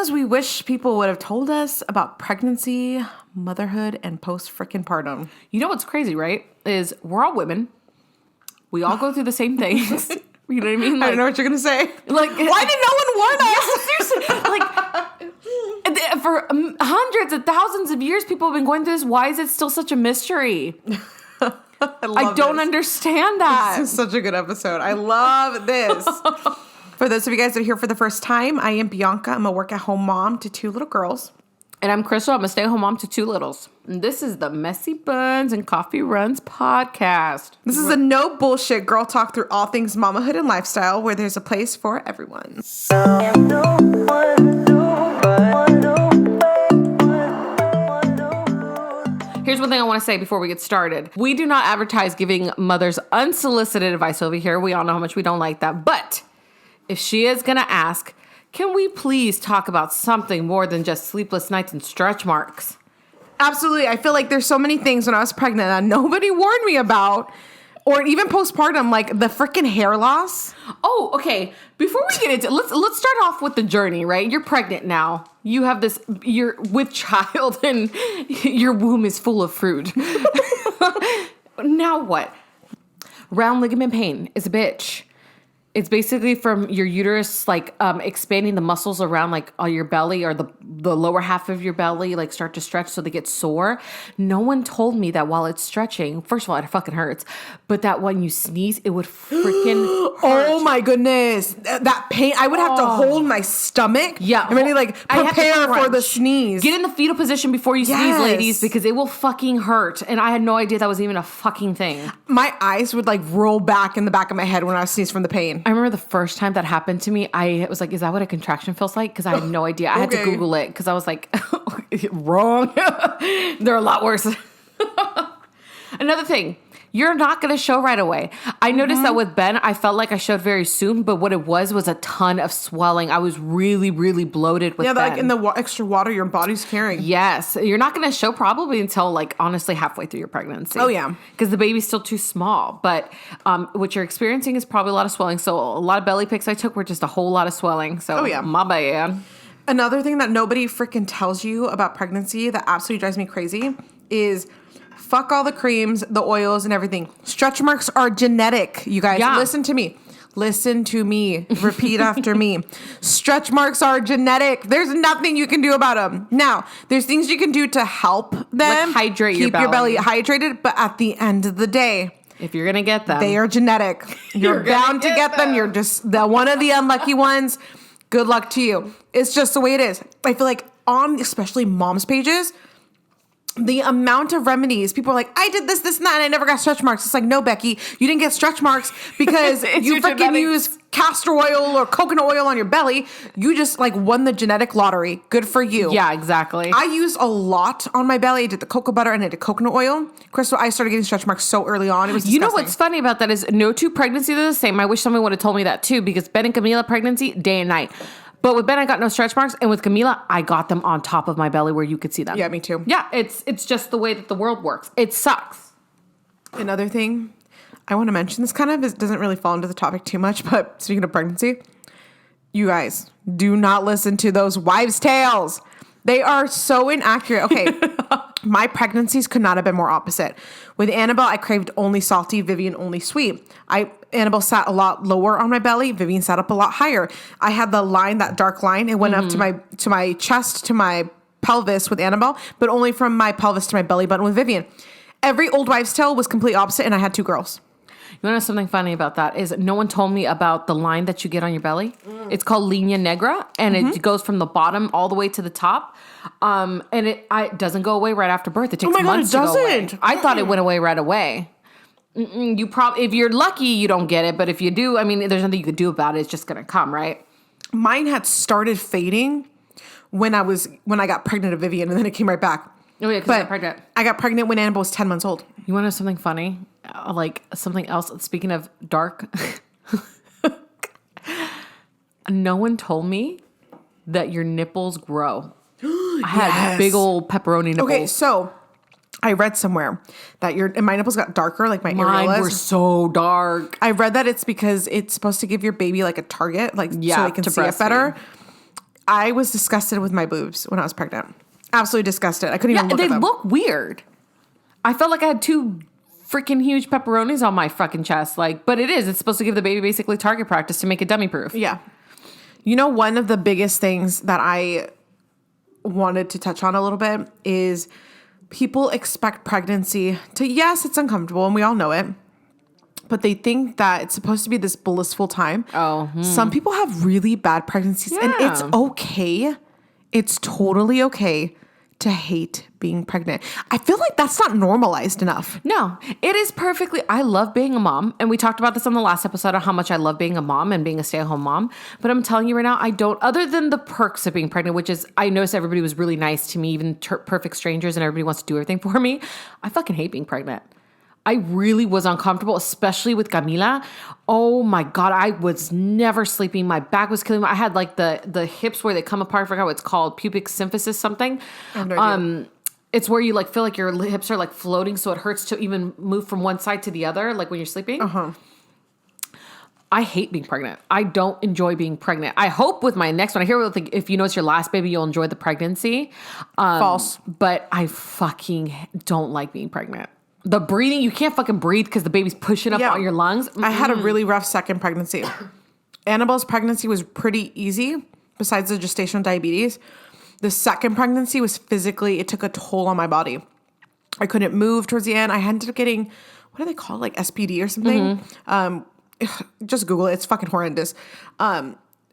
things we wish people would have told us about pregnancy, motherhood, and post-frickin-partum. You know what's crazy, right? Is we're all women. We all go through the same things. You know what I mean? I don't know what you're going to say. Like, why did no one warn us? Seriously. Like, for hundreds of thousands of years, people have been going through this. Why is it still such a mystery? I don't understand that. This is such a good episode. I love this. For those of you guys that are here for the first time, I am Bianca. I'm a work-at-home mom to 2 little girls. And I'm Crystal. I'm a stay-at-home mom to 2 littles. And this is the Messy Buns and Coffee Runs podcast. This is a no bullshit girl talk through all things mamahood and lifestyle, where there's a place for everyone. Here's one thing I want to say before we get started. We do not advertise giving mothers unsolicited advice over here. We all know how much we don't like that. But if she is going to ask, can we please talk about something more than just sleepless nights and stretch marks? Absolutely. I feel like there's so many things when I was pregnant that nobody warned me about, or even postpartum, like the freaking hair loss. Oh, okay. Before we get into let's start off with the journey, right? You're pregnant now. You have this, you're with child and your womb is full of fruit. Now what? Round ligament pain is a bitch. It's basically from your uterus, like expanding the muscles around like your belly or the lower half of your belly, like start to stretch so they get sore. No one told me that while it's stretching, first of all, it fucking hurts, but that when you sneeze, it would freaking hurt. Oh my goodness. That pain, I would have to hold my stomach. Yeah. And really like prepare for the sneeze. Get in the fetal position before you sneeze, ladies, because it will fucking hurt. And I had no idea that was even a fucking thing. My eyes would like roll back in the back of my head when I sneezed from the pain. I remember the first time that happened to me, I was like, is that what a contraction feels like? Because I had no idea. I had to Google it because I was like, wrong. They're a lot worse. Another thing, you're not going to show right away. I noticed that with Ben, I felt like I showed very soon, but what it was a ton of swelling. I was really, really bloated with Ben. Yeah, like in the extra water your body's carrying. Yes. You're not going to show probably until like honestly halfway through your pregnancy. Oh, yeah. Because the baby's still too small. But what you're experiencing is probably a lot of swelling. So a lot of belly pics I took were just a whole lot of swelling. So my bad. Another thing that nobody freaking tells you about pregnancy that absolutely drives me crazy is fuck all the creams, the oils, and everything. Stretch marks are genetic, you guys. Yeah. Listen to me. Listen to me. Repeat after me. Stretch marks are genetic. There's nothing you can do about them. Now, there's things you can do to help them. Like hydrate keep your belly hydrated. But at the end of the day, if you're going to get them, they are genetic. You're bound to get them. You're just one of the unlucky ones. Good luck to you. It's just the way it is. I feel like on especially moms' pages, the amount of remedies, people are like, I did this, and that, and I never got stretch marks. It's like, no, Becky, you didn't get stretch marks because you freaking use castor oil or coconut oil on your belly. You just like won the genetic lottery. Good for you. Yeah, exactly. I used a lot on my belly. I did the cocoa butter and I did coconut oil. Crystal, I started getting stretch marks so early on. It was disgusting. You know what's funny about that is no two pregnancies are the same. I wish someone would have told me that too, because Ben and Camila pregnancy, day and night. But with Ben, I got no stretch marks. And with Camila, I got them on top of my belly where you could see them. Yeah, me too. Yeah, it's just the way that the world works. It sucks. Another thing I want to mention, this kind of doesn't really fall into the topic too much, but speaking of pregnancy, you guys, do not listen to those wives' tales. They are so inaccurate. Okay, my pregnancies could not have been more opposite. With Annabelle, I craved only salty, Vivian only sweet. Annabelle sat a lot lower on my belly. Vivian sat up a lot higher. I had the line, that dark line. It went up to my chest, to my pelvis with Annabelle, but only from my pelvis to my belly button with Vivian. Every old wives' tale was complete opposite, and I had 2 girls. You want to know something funny about that is no one told me about the line that you get on your belly. It's called linea negra, and it goes from the bottom all the way to the top. And it doesn't go away right after birth. It takes months to go away. I thought it went away right away. You probably, if you're lucky, you don't get it. But if you do, I mean, there's nothing you could do about it. It's just gonna come, right? Mine had started fading when I got pregnant of Vivian, and then it came right back. Oh yeah, because I got pregnant. I got pregnant when Annabelle was 10 months old. You want to know something funny? Like something else. Speaking of dark, no one told me that your nipples grow. I had big old pepperoni nipples. Okay, so I read somewhere that my nipples got darker, like my Mine areolas were so dark. I read that it's because it's supposed to give your baby like a target, like so they can to see it better. I was disgusted with my boobs when I was pregnant. Absolutely disgusted. I couldn't even look They at them. look weird. I felt like I had 2 freaking huge pepperonis on my fucking chest. Like, but it's supposed to give the baby basically target practice to make it dummy proof. Yeah. You know, one of the biggest things that I wanted to touch on a little bit is people expect pregnancy to, yes, it's uncomfortable and we all know it, but they think that it's supposed to be this blissful time. Oh, Some people have really bad pregnancies and it's Yeah. okay. It's totally okay to hate being pregnant. I feel like that's not normalized enough. No, it is perfectly. I love being a mom. And we talked about this on the last episode of how much I love being a mom and being a stay-at-home mom. But I'm telling you right now, I don't, other than the perks of being pregnant, which is, I noticed everybody was really nice to me, even perfect strangers, and everybody wants to do everything for me. I fucking hate being pregnant. I really was uncomfortable, especially with Camila. Oh my God, I was never sleeping. My back was killing me. I had like the hips where they come apart. I forgot what it's called. Pubic symphysis something. I have no idea. It's where you like feel like your hips are like floating, so it hurts to even move from one side to the other, like when you're sleeping. I hate being pregnant. I don't enjoy being pregnant. I hope with my next one, I hear if you know it's your last baby, you'll enjoy the pregnancy. False. But I fucking don't like being pregnant. The breathing, you can't fucking breathe because the baby's pushing up Yeah. on your lungs. I had a really rough second pregnancy. Annabelle's pregnancy was pretty easy, besides the gestational diabetes. The second pregnancy was physically, it took a toll on my body. I couldn't move towards the end. I ended up getting, what do they call it, like SPD or something? Just Google it. It's fucking horrendous.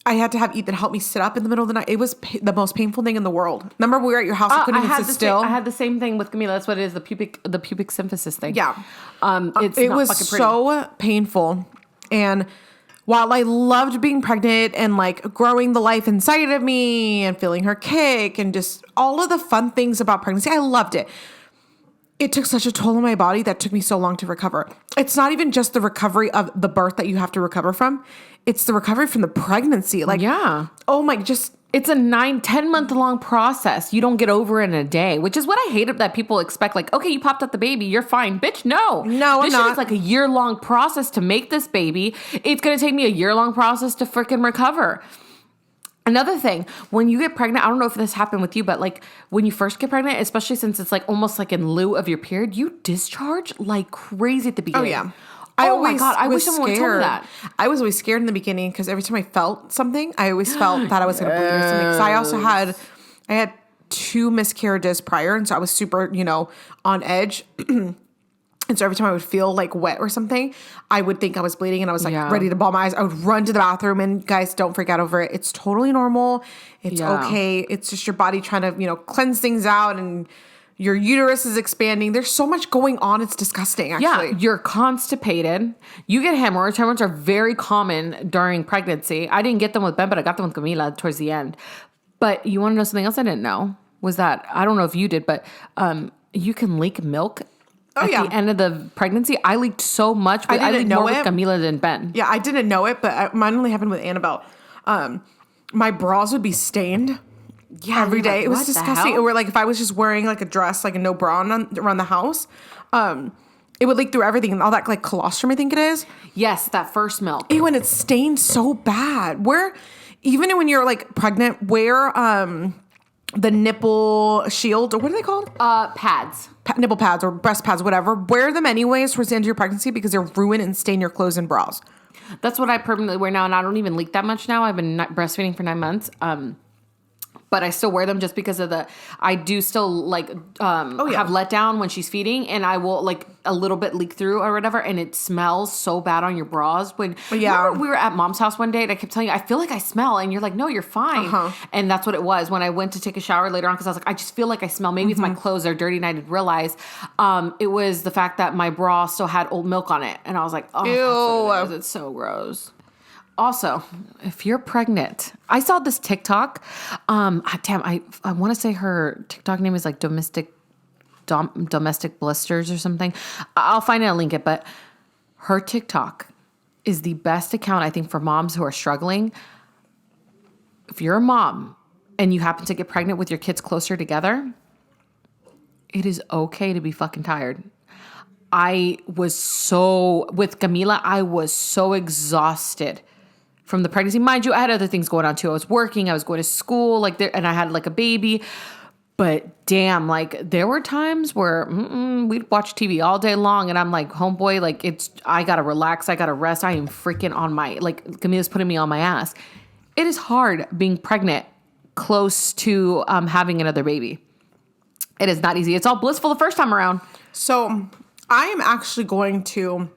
I had to have Ethan help me sit up in the middle of the night. It was the most painful thing in the world. Remember we were at your house, I couldn't even sit still? I had the same thing with Camila. That's what it is, the pubic symphysis thing. Yeah. It was so painful. And while I loved being pregnant and like growing the life inside of me and feeling her kick and just all of the fun things about pregnancy, I loved it. It took such a toll on my body that took me so long to recover. It's not even just the recovery of the birth that you have to recover from. It's the recovery from the pregnancy. Like, yeah. Oh my, just It's a 9-10 month long process. You don't get over it in a day, which is what I hate that people expect. Like, okay, you popped out the baby, you're fine. Bitch, no. No, this I'm shit not. is like a year-long process to make this baby. It's going to take me a year-long process to freaking recover. Another thing, when you get pregnant, I don't know if this happened with you, but like when you first get pregnant, especially since it's like almost like in lieu of your period, you discharge like crazy at the Oh beginning. yeah. Oh my God, I wish someone would tell me that. I was always scared in the beginning because every time I felt something, I always felt that I was going to bleed or something. Because I had 2 miscarriages prior, and so I was super, on edge. And so every time I would feel like wet or something, I would think I was bleeding and I was like ready to ball my eyes. I would run to the bathroom, and guys, don't freak out over it. It's totally normal. It's okay. It's just your body trying to, cleanse things out, and your uterus is expanding. There's so much going on. It's disgusting, actually. Yeah, you're constipated. You get hemorrhoids. Hemorrhoids are very common during pregnancy. I didn't get them with Ben, but I got them with Camila towards the end. But you want to know something else I didn't know? Was that, I don't know if you did, but you can leak milk at the end of the pregnancy. I leaked so much. But I leaked more with Camila than Ben. Yeah, I didn't know it, but mine only happened with Annabelle. My bras would be stained. Yeah, every day. Like, it was disgusting. Or like if I was just wearing like a dress, like a no bra on around the house, it would leak through everything and all that like colostrum, I think it is. Yes, that first milk. Ew, and it stained so bad. Even when you're like pregnant, wear the nipple shield, or what are they called? Pads. Nipple pads or breast pads, whatever. Wear them anyways towards the end of your pregnancy because they'll ruin and stain your clothes and bras. That's what I permanently wear now, and I don't even leak that much now. I've been breastfeeding for 9 months. But I still wear them just because of I do still like have letdown when she's feeding, and I will like a little bit leak through or whatever, and it smells so bad on your bras. Remember we were at Mom's house one day and I kept telling you, I feel like I smell, and you're like, no, you're fine. And that's what it was when I went to take a shower later on, because I was like, I just feel like I smell. Maybe it's my clothes are dirty, and I didn't realize it was the fact that my bra still had old milk on it, and I was like, oh, ew, that's what it is. It's so gross. Also, if you're pregnant, I saw this TikTok. I want to say her TikTok name is like domestic blisters or something. I'll find it and link it. But her TikTok is the best account, I think, for moms who are struggling. If you're a mom and you happen to get pregnant with your kids closer together, it is okay to be fucking tired. With Camila, I was so exhausted from the pregnancy. Mind you, I had other things going on too. I was working, I was going to school, like there, and I had like a baby. But damn, like there were times where we'd watch TV all day long, and I'm like, homeboy, like I gotta relax, I gotta rest. I am freaking on my, like Camila's putting me on my ass. It is hard being pregnant close to having another baby. It is not easy. It's all blissful the first time around. So I am actually going to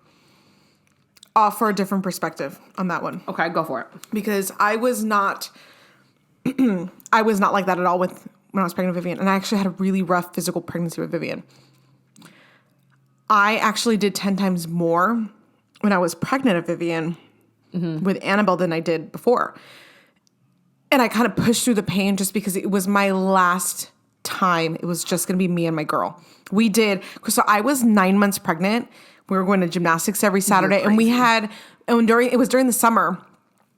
offer a different perspective on that one. Okay, go for it. Because I was not like that at all when I was pregnant with Vivian. And I actually had a really rough physical pregnancy with Vivian. I actually did 10 times more when I was pregnant with Vivian with Annabelle than I did before. And I kind of pushed through the pain just because it was my last time. It was just going to be me and my girl. So I was 9 months pregnant. We were going to gymnastics every Saturday, and it was during the summer.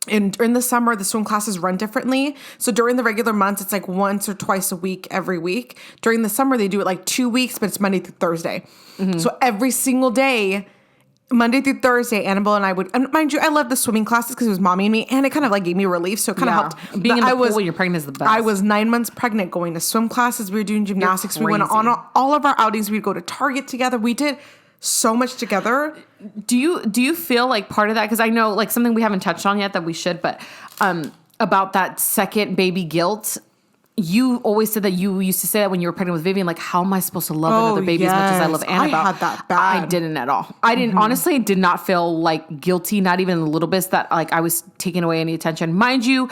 And during the summer, the swim classes run differently. So during the regular months, it's like once or twice a week, every week. During the summer, they do it like 2 weeks, but it's Monday through Thursday. So every single day, Monday through Thursday, Annabelle and I would, and mind you, I loved the swimming classes because it was mommy and me, and it kind of like gave me relief. So it kind of helped. Being in the pool when you're pregnant is the best. I was 9 months pregnant, going to swim classes. We were doing gymnastics. We went on all of our outings. We'd go to Target together. We did so much together. Do you feel like part of that? Because I know like something we haven't touched on yet that we should, but about that second baby guilt. You always said that you used to say that when you were pregnant with Vivian, like, how am I supposed to love another baby as much as I love Annabelle? I had that bad. I didn't at all. I didn't, honestly, did not feel like guilty, not even a little bit that like I was taking away any attention. Mind you,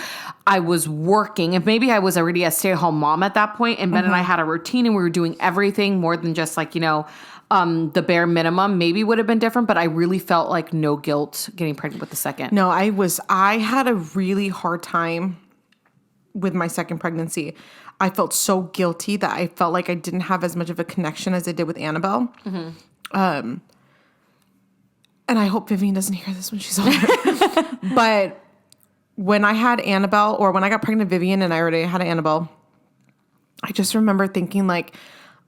I was working, and maybe I was already a stay-at-home mom at that point, and Ben and I had a routine, and we were doing everything more than just like, the bare minimum. Maybe would have been different, but I really felt like no guilt getting pregnant with the second. No, I had a really hard time with my second pregnancy. I felt so guilty that I felt like I didn't have as much of a connection as I did with Annabelle. And I hope Vivian doesn't hear this when she's older. But when I had Annabelle, or when I got pregnant with Vivian and I already had Annabelle, I just remember thinking like,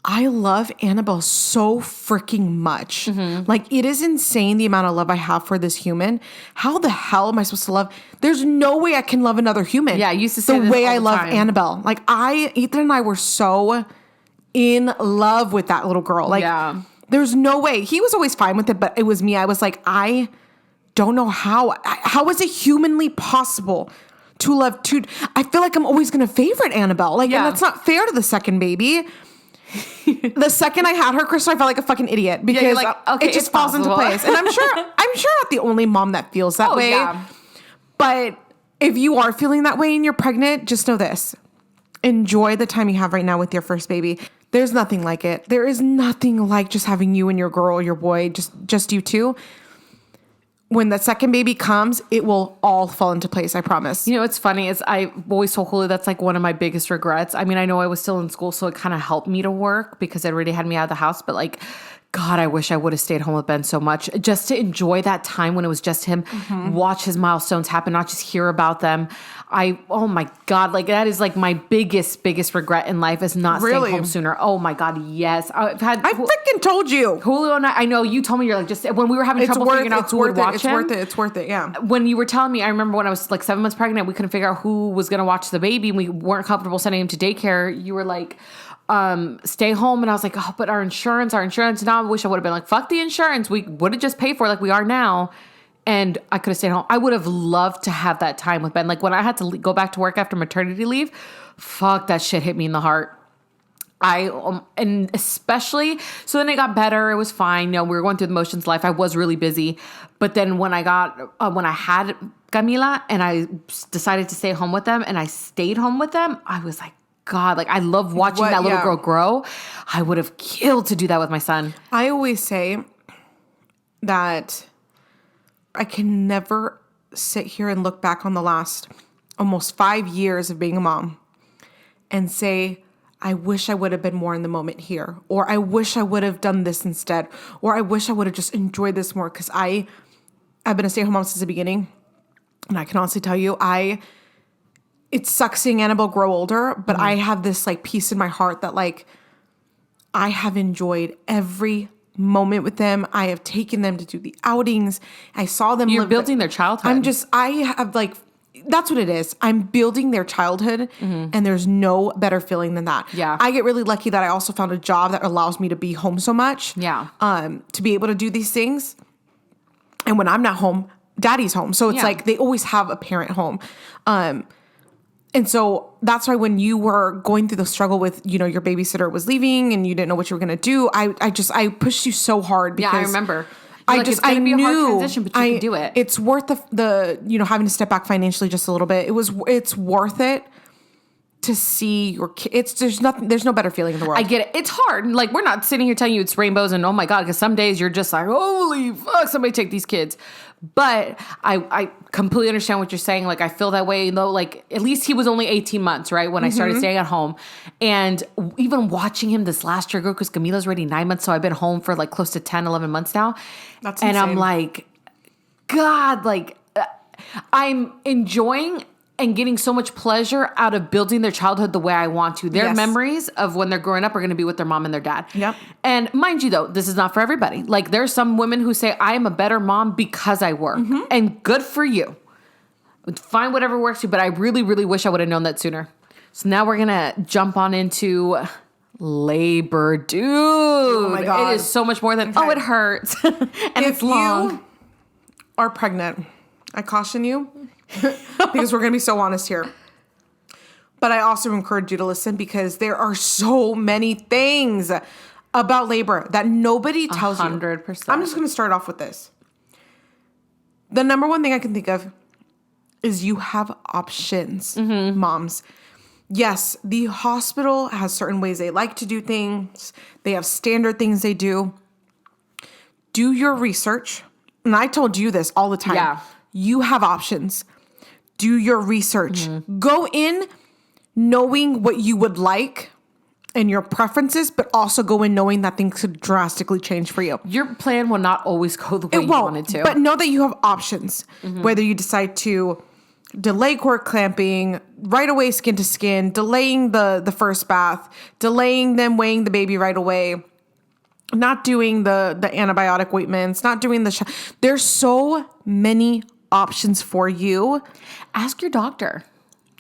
I love Annabelle so freaking much. Like, it is insane the amount of love I have for this human. How the hell am I supposed to love? There's no way I can love another human. Yeah, I used to say the this way all I the love time. Annabelle. Like, Ethan and I were so in love with that little girl. Like, there's no way. He was always fine with it, but it was me. I was like, I don't know how. How is it humanly possible to love two? I feel like I'm always going to favorite Annabelle. Like, and that's not fair to the second baby. The second I had her, Crystal, I felt like a fucking idiot because it just falls into place. And I'm sure not the only mom that feels that way. Yeah. But if you are feeling that way and you're pregnant, just know this. Enjoy the time you have right now with your first baby. There's nothing like it. There is nothing like just having you and your girl or your boy, just you two. When the second baby comes, it will all fall into place, I promise. It's funny. I've always told Julio that's like one of my biggest regrets. I mean, I know I was still in school, so it kind of helped me to work because it already had me out of the house. But like, God, I wish I would have stayed home with Ben so much just to enjoy that time when it was just him, watch his milestones happen, not just hear about them. Oh my God, like that is like my biggest regret in life is not staying home sooner. Oh my God, yes. I freaking told you. Julio and I know you told me you're like, just when we were having trouble figuring out who would watch him. It's worth it, yeah. When you were telling me, I remember when I was like 7 months pregnant, we couldn't figure out who was going to watch the baby and we weren't comfortable sending him to daycare. You were like, stay home. And I was like, oh, but our insurance. Now I wish I would have been like, fuck the insurance. We would have just paid for it like we are now. And I could have stayed home. I would have loved to have that time with Ben. Like when I had to go back to work after maternity leave, fuck, that shit hit me in the heart. And especially, so then it got better. It was fine. We were going through the motions life. I was really busy. But then when I had Camila and I decided to stay home with them and I stayed home with them, I was like, God, like I love watching that little girl grow. I would have killed to do that with my son. I always say that I can never sit here and look back on the last almost 5 years of being a mom and say, I wish I would have been more in the moment here, or I wish I would have done this instead, or I wish I would have just enjoyed this more, because I've been a stay-at-home mom since the beginning, and I can honestly tell you, it sucks seeing Annabelle grow older, but I have this like peace in my heart that like I have enjoyed every moment with them. I have taken them to do the outings. I saw them You're live building their childhood. I have like, that's what it is. I'm building their childhood, and there's no better feeling than that. Yeah. I get really lucky that I also found a job that allows me to be home so much. Yeah. To be able to do these things. And when I'm not home, daddy's home. So it's Yeah. like they always have a parent home. And so that's why when you were going through the struggle with, your babysitter was leaving and you didn't know what you were going to do, I pushed you so hard because Yeah, I remember. it's gonna be a hard transition, but you can do it. It's worth the having to step back financially just a little bit. It's worth it to see your kids. There's no better feeling in the world. I get it. It's hard. Like, we're not sitting here telling you it's rainbows and oh my God, because some days you're just like, holy fuck, somebody take these kids. But I completely understand what you're saying. Like, I feel that way, though. Like, at least he was only 18 months, right? When I started staying at home. And even watching him this last year ago, because Camila's already 9 months, so I've been home for like close to 10, 11 months now. That's and insane. I'm like, God, like, I'm enjoying and getting so much pleasure out of building their childhood the way I want to. Their Yes. memories of when they're growing up are going to be with their mom and their dad. Yep. And mind you, though, this is not for everybody. Like, there's some women who say, I am a better mom because I work. And good for you. Find whatever works for you. But I really, really wish I would have known that sooner. So now we're going to jump on into labor. Dude. Oh my God. It is so much more than, Okay. it hurts. and it's long. You are pregnant, I caution you because we're going to be so honest here. But I also encourage you to listen because there are so many things about labor that nobody tells you. 100%. I'm just going to start off with this. The number one thing I can think of is you have options, moms. Yes, the hospital has certain ways they like to do things. They have standard things they do. Do your research. And I told you this all the time. Yeah. You have options. Do your research. Go in knowing what you would like and your preferences, but also go in knowing that things could drastically change for you. Your plan will not always go the way you wanted to. But know that you have options. Whether you decide to delay cord clamping, right away skin to skin, delaying the first bath, delaying them weighing the baby right away, not doing the antibiotic ointments, not doing there's so many options for you. Ask your doctor.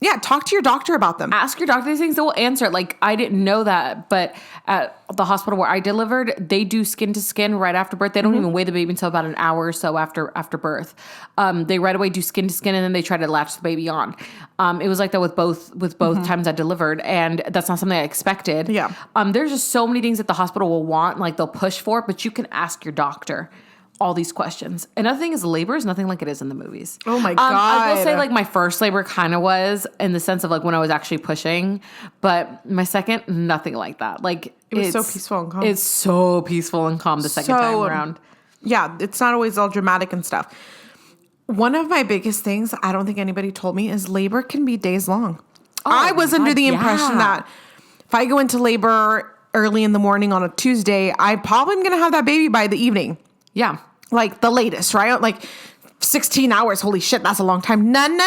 Yeah, talk to your doctor about them. Ask your doctor these things. They will answer it. Like, I didn't know that, but at the hospital where I delivered, they do skin to skin right after birth. They don't even weigh the baby until about an hour or so after birth. They right away do skin to skin, and then they try to latch the baby on. It was like that with both times I delivered, and that's not something I expected. Yeah. There's just so many things that the hospital will want, like they'll push for, but you can ask your doctor all these questions. Another thing is labor is nothing like it is in the movies. Oh my I will God. say, like, my first labor kind of was in the sense of like when I was actually pushing, but my second, nothing like that. Like, It was so peaceful and calm. It's so peaceful and calm the second time around. Yeah, it's not always all dramatic and stuff. One of my biggest things I don't think anybody told me is labor can be days long. I was under the impression that if I go into labor early in the morning on a Tuesday, I probably am going to have that baby by the evening. Yeah. Like the latest, right? Like 16 hours. Holy shit, that's a long time. No. Not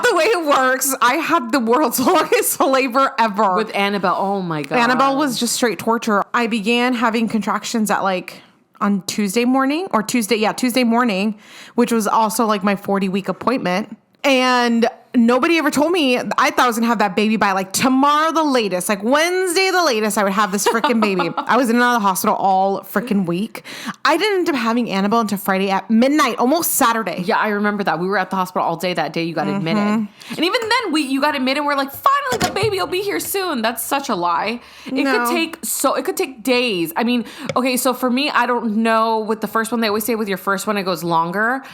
the way it works. I had the world's longest labor ever. With Annabelle, oh my God. Annabelle was just straight torture. I began having contractions at on Tuesday morning, which was also like my 40-week appointment. And nobody ever told me. I thought I was going to have that baby by tomorrow the latest, Wednesday the latest, I would have this freaking baby. I was in and out of the hospital all freaking week. I didn't end up having Annabelle until Friday at midnight, almost Saturday. Yeah, I remember that. We were at the hospital all day that day you got admitted. And even then you got admitted, we're like, finally the baby will be here soon. That's such a lie. It could take days. I mean, okay, so for me, I don't know with the first one, they always say with your first one it goes longer.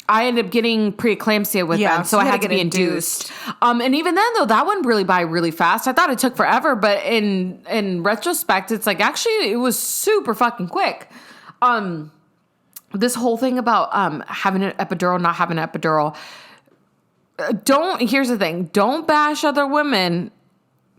I ended up getting preeclampsia with them, so I had to be induced. And even then, though, that one really by really fast. I thought it took forever, but in retrospect, it's like actually it was super fucking quick. This whole thing about having an epidural, not having an epidural. Here's the thing: don't bash other women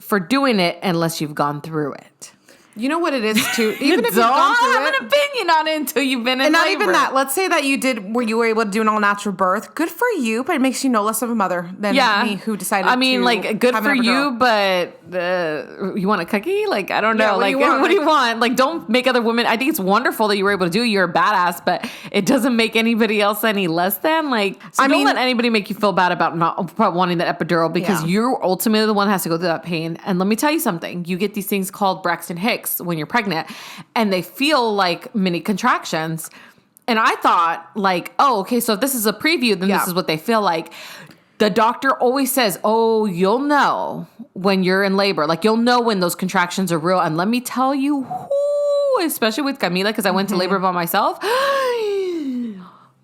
for doing it unless you've gone through it. You know what it is too. Even if you've Don't gone through have it, an opinion on it until you've been in and not labor. even that. Let's say that you were able to do an all natural birth. Good for you, but it makes you no less of a mother than me who decided. I mean, to like, good have for an you, epidural. but you want a cookie? Like, I don't know. Yeah, what do like, you want? what do you want? Like, don't make other women. I think it's wonderful that you were able to do it. You're a badass, but it doesn't make anybody else any less than. Like, so I don't mean- let anybody make you feel bad about not wanting that epidural because Yeah. you're ultimately the one that has to go through that pain. And let me tell you something. You get these things called Braxton Hicks when you're pregnant, and they feel like mini contractions. And I thought, like, oh, okay, so if this is a preview, then Yeah. this is what they feel like. The doctor always says, oh, you'll know when you're in labor. Like, you'll know when those contractions are real. And let me tell you, especially with Camila, because I went to labor by myself,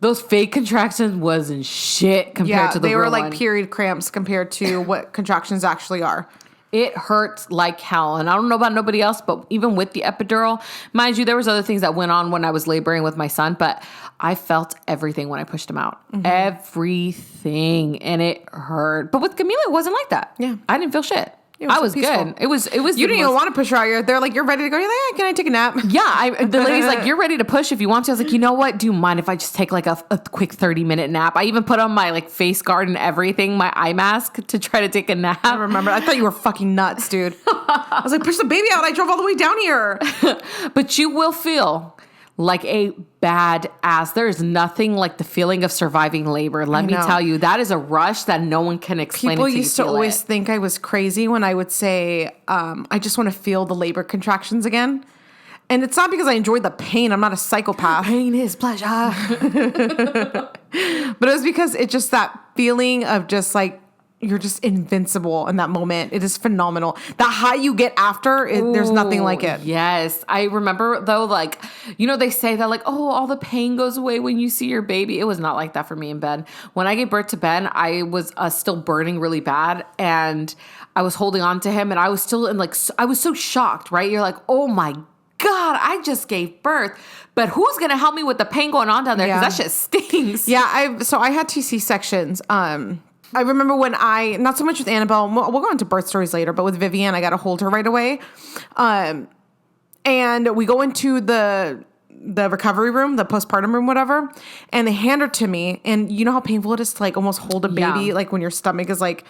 those fake contractions wasn't shit compared to the they real were like one. period cramps compared to what contractions actually are. It hurts like hell. And I don't know about nobody else, but even with the epidural, mind you, there was other things that went on when I was laboring with my son, but I felt everything when I pushed him out. Everything. And it hurt. But with Camila, it wasn't like that. Yeah. I didn't feel shit. was I was peaceful. good. It was You the didn't even most- want to push her out. They're like, you're ready to go. You're like, can I take a nap? Yeah, the lady's like, you're ready to push if you want to. I was like, you know what? Do you mind if I just take like a quick 30-minute nap? I even put on my like face guard and everything, my eye mask to try to take a nap. I remember. I thought you were fucking nuts, dude. I was like, push the baby out. I drove all the way down here. But you will feel like a bad ass. There is nothing like the feeling of surviving labor. Let me know. tell you, that is a rush that no one can explain. People until you used to feel always it. think I was crazy when I would say, I just want to feel the labor contractions again. And it's not because I enjoyed the pain. I'm not a psychopath. Pain is pleasure. But it was because it's just that feeling of just like, you're just invincible in that moment. It is phenomenal. The high you get after, there's nothing like it. Yes. I remember though, like, you know, they say that like, oh, all the pain goes away when you see your baby. It was not like that for me in Ben. When I gave birth to Ben, I was still burning really bad and I was holding on to him and I was still in like, I was so shocked, right? You're like, oh my God, I just gave birth. But who's going to help me with the pain going on down there? Because that shit stings. Yeah, I had 2 C-sections. I remember when not so much with Annabelle, we'll go into birth stories later, but with Vivian, I got to hold her right away. And we go into the recovery room, the postpartum room, whatever, and they hand her to me. And you know how painful it is to like almost hold a baby, Yeah. like when your stomach is like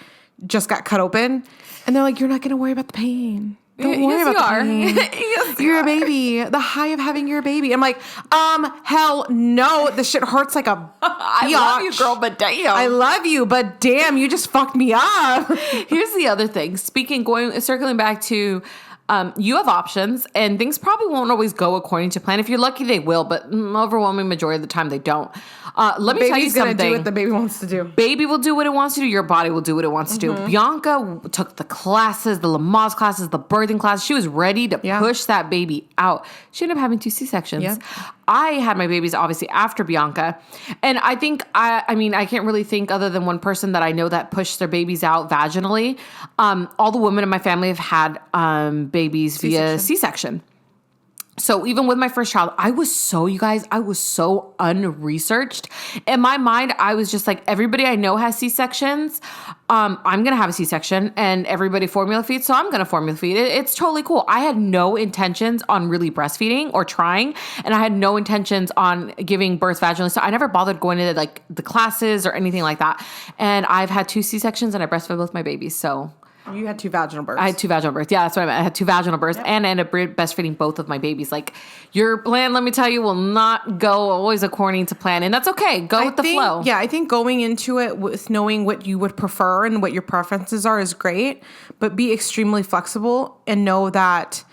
just got cut open. And they're like, you're not going to worry about the pain. Don't worry Yes, about you the are. pain. Yes, you You're a baby. The high of having your baby. I'm like, hell no. This shit hurts like a I love you, biatch. girl, but damn. I love you, but damn, you just fucked me up. Here's the other thing. Circling back to, you have options, and things probably won't always go according to plan. If you're lucky, they will, but overwhelming majority of the time, they don't. Let me tell you Baby's gonna something. do what the baby wants to do. Baby will do what it wants to do. Your body will do what it wants to do. Bianca took the classes, the Lamaze classes, the birthing classes. She was ready to push that baby out. She ended up having 2 C-sections. Yeah. I had my babies obviously after Bianca. And I think, I mean, I can't really think other than one person that I know that pushed their babies out vaginally. All the women in my family have had babies via C-section. So even with my first child, I was so unresearched. In my mind, I was just like, everybody I know has C-sections. I'm going to have a C-section and everybody formula feeds. So I'm going to formula feed. It's totally cool. I had no intentions on really breastfeeding or trying. And I had no intentions on giving birth vaginally. So I never bothered going to like the classes or anything like that. And I've had 2 C-sections and I breastfed both my babies. So You had 2 vaginal births. I had 2 vaginal births. Yeah, that's what I meant. I had 2 vaginal births and I ended up breastfeeding both of my babies. Like, your plan, let me tell you, will not go always according to plan. And that's okay. Go with the flow. Yeah, I think going into it with knowing what you would prefer and what your preferences are is great, but be extremely flexible and know that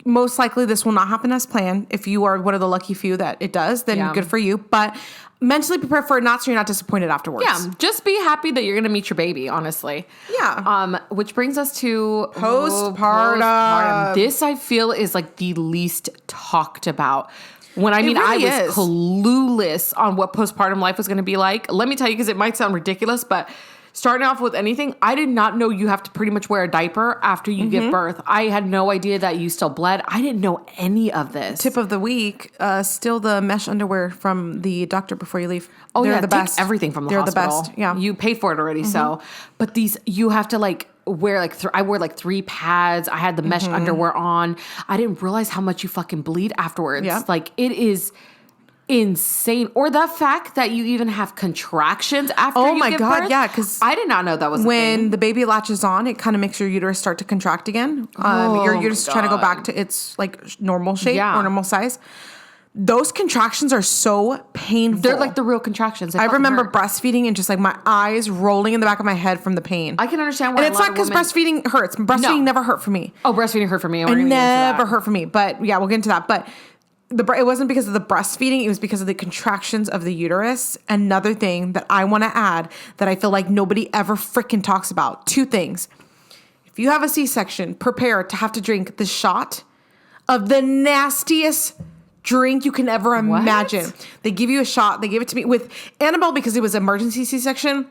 most likely this will not happen as planned. If you are one of the lucky few that it does, then good for you. But mentally prepare for it not so you're not disappointed afterwards. Yeah, just be happy that you're going to meet your baby, honestly. Yeah. Which brings us to Postpartum. This, I feel, is like the least talked about. When I mean, really I was is. clueless on what postpartum life was going to be like. Let me tell you, because it might sound ridiculous, but starting off with anything, I did not know you have to pretty much wear a diaper after you give birth. I had no idea that you still bled. I didn't know any of this. Tip of the week, still the mesh underwear from the doctor before you leave. Oh, They're yeah, the take best. everything from the They're hospital. the best. Yeah. You paid for it already, so. But these, you have to like wear like I wore like 3 pads. I had the mesh underwear on. I didn't realize how much you fucking bleed afterwards. Yeah. Like it is insane. Or the fact that you even have contractions after Oh you my give God, birth. yeah, 'cause I did not know that was a when thing. the baby latches on, it kind of makes your uterus start to contract again. Your uterus is trying to go back to its like normal shape Yeah. or normal size. Those contractions are so painful. They're like the real contractions. They I fucking remember hurt. breastfeeding and just like my eyes rolling in the back of my head from the pain. I can understand why and a it's lot not of because women- breastfeeding hurts. Breastfeeding No. never hurt for me. Oh, breastfeeding hurt for me. It never hurt for me. But yeah, we'll get into that. But it wasn't because of the breastfeeding. It was because of the contractions of the uterus. Another thing that I want to add that I feel like nobody ever freaking talks about. 2 things. If you have a C-section, prepare to have to drink the shot of the nastiest drink you can ever imagine. They give you a shot. They gave it to me with Annabelle because it was emergency C-section.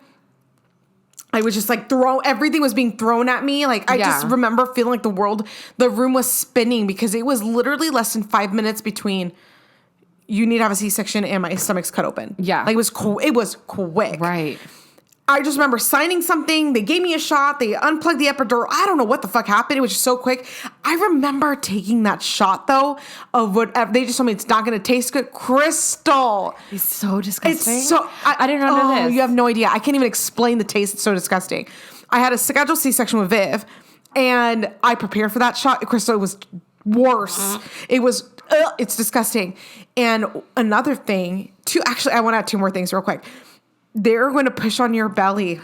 I was just like everything was being thrown at me. Like I just remember feeling like the room was spinning because it was literally less than 5 minutes between you need to have a C-section and my stomach's cut open. Yeah. Like it was quick. Right. I just remember signing something. They gave me a shot. They unplugged the epidural. I don't know what the fuck happened. It was just so quick. I remember taking that shot though of whatever. They just told me it's not going to taste good. Crystal. It's so disgusting. It's so. I didn't know this. You have no idea. I can't even explain the taste. It's so disgusting. I had a scheduled C-section with Viv, and I prepared for that shot. Crystal, it was worse. It was. It's disgusting. And another thing, actually, I want to add 2 more things real quick. They're going to push on your belly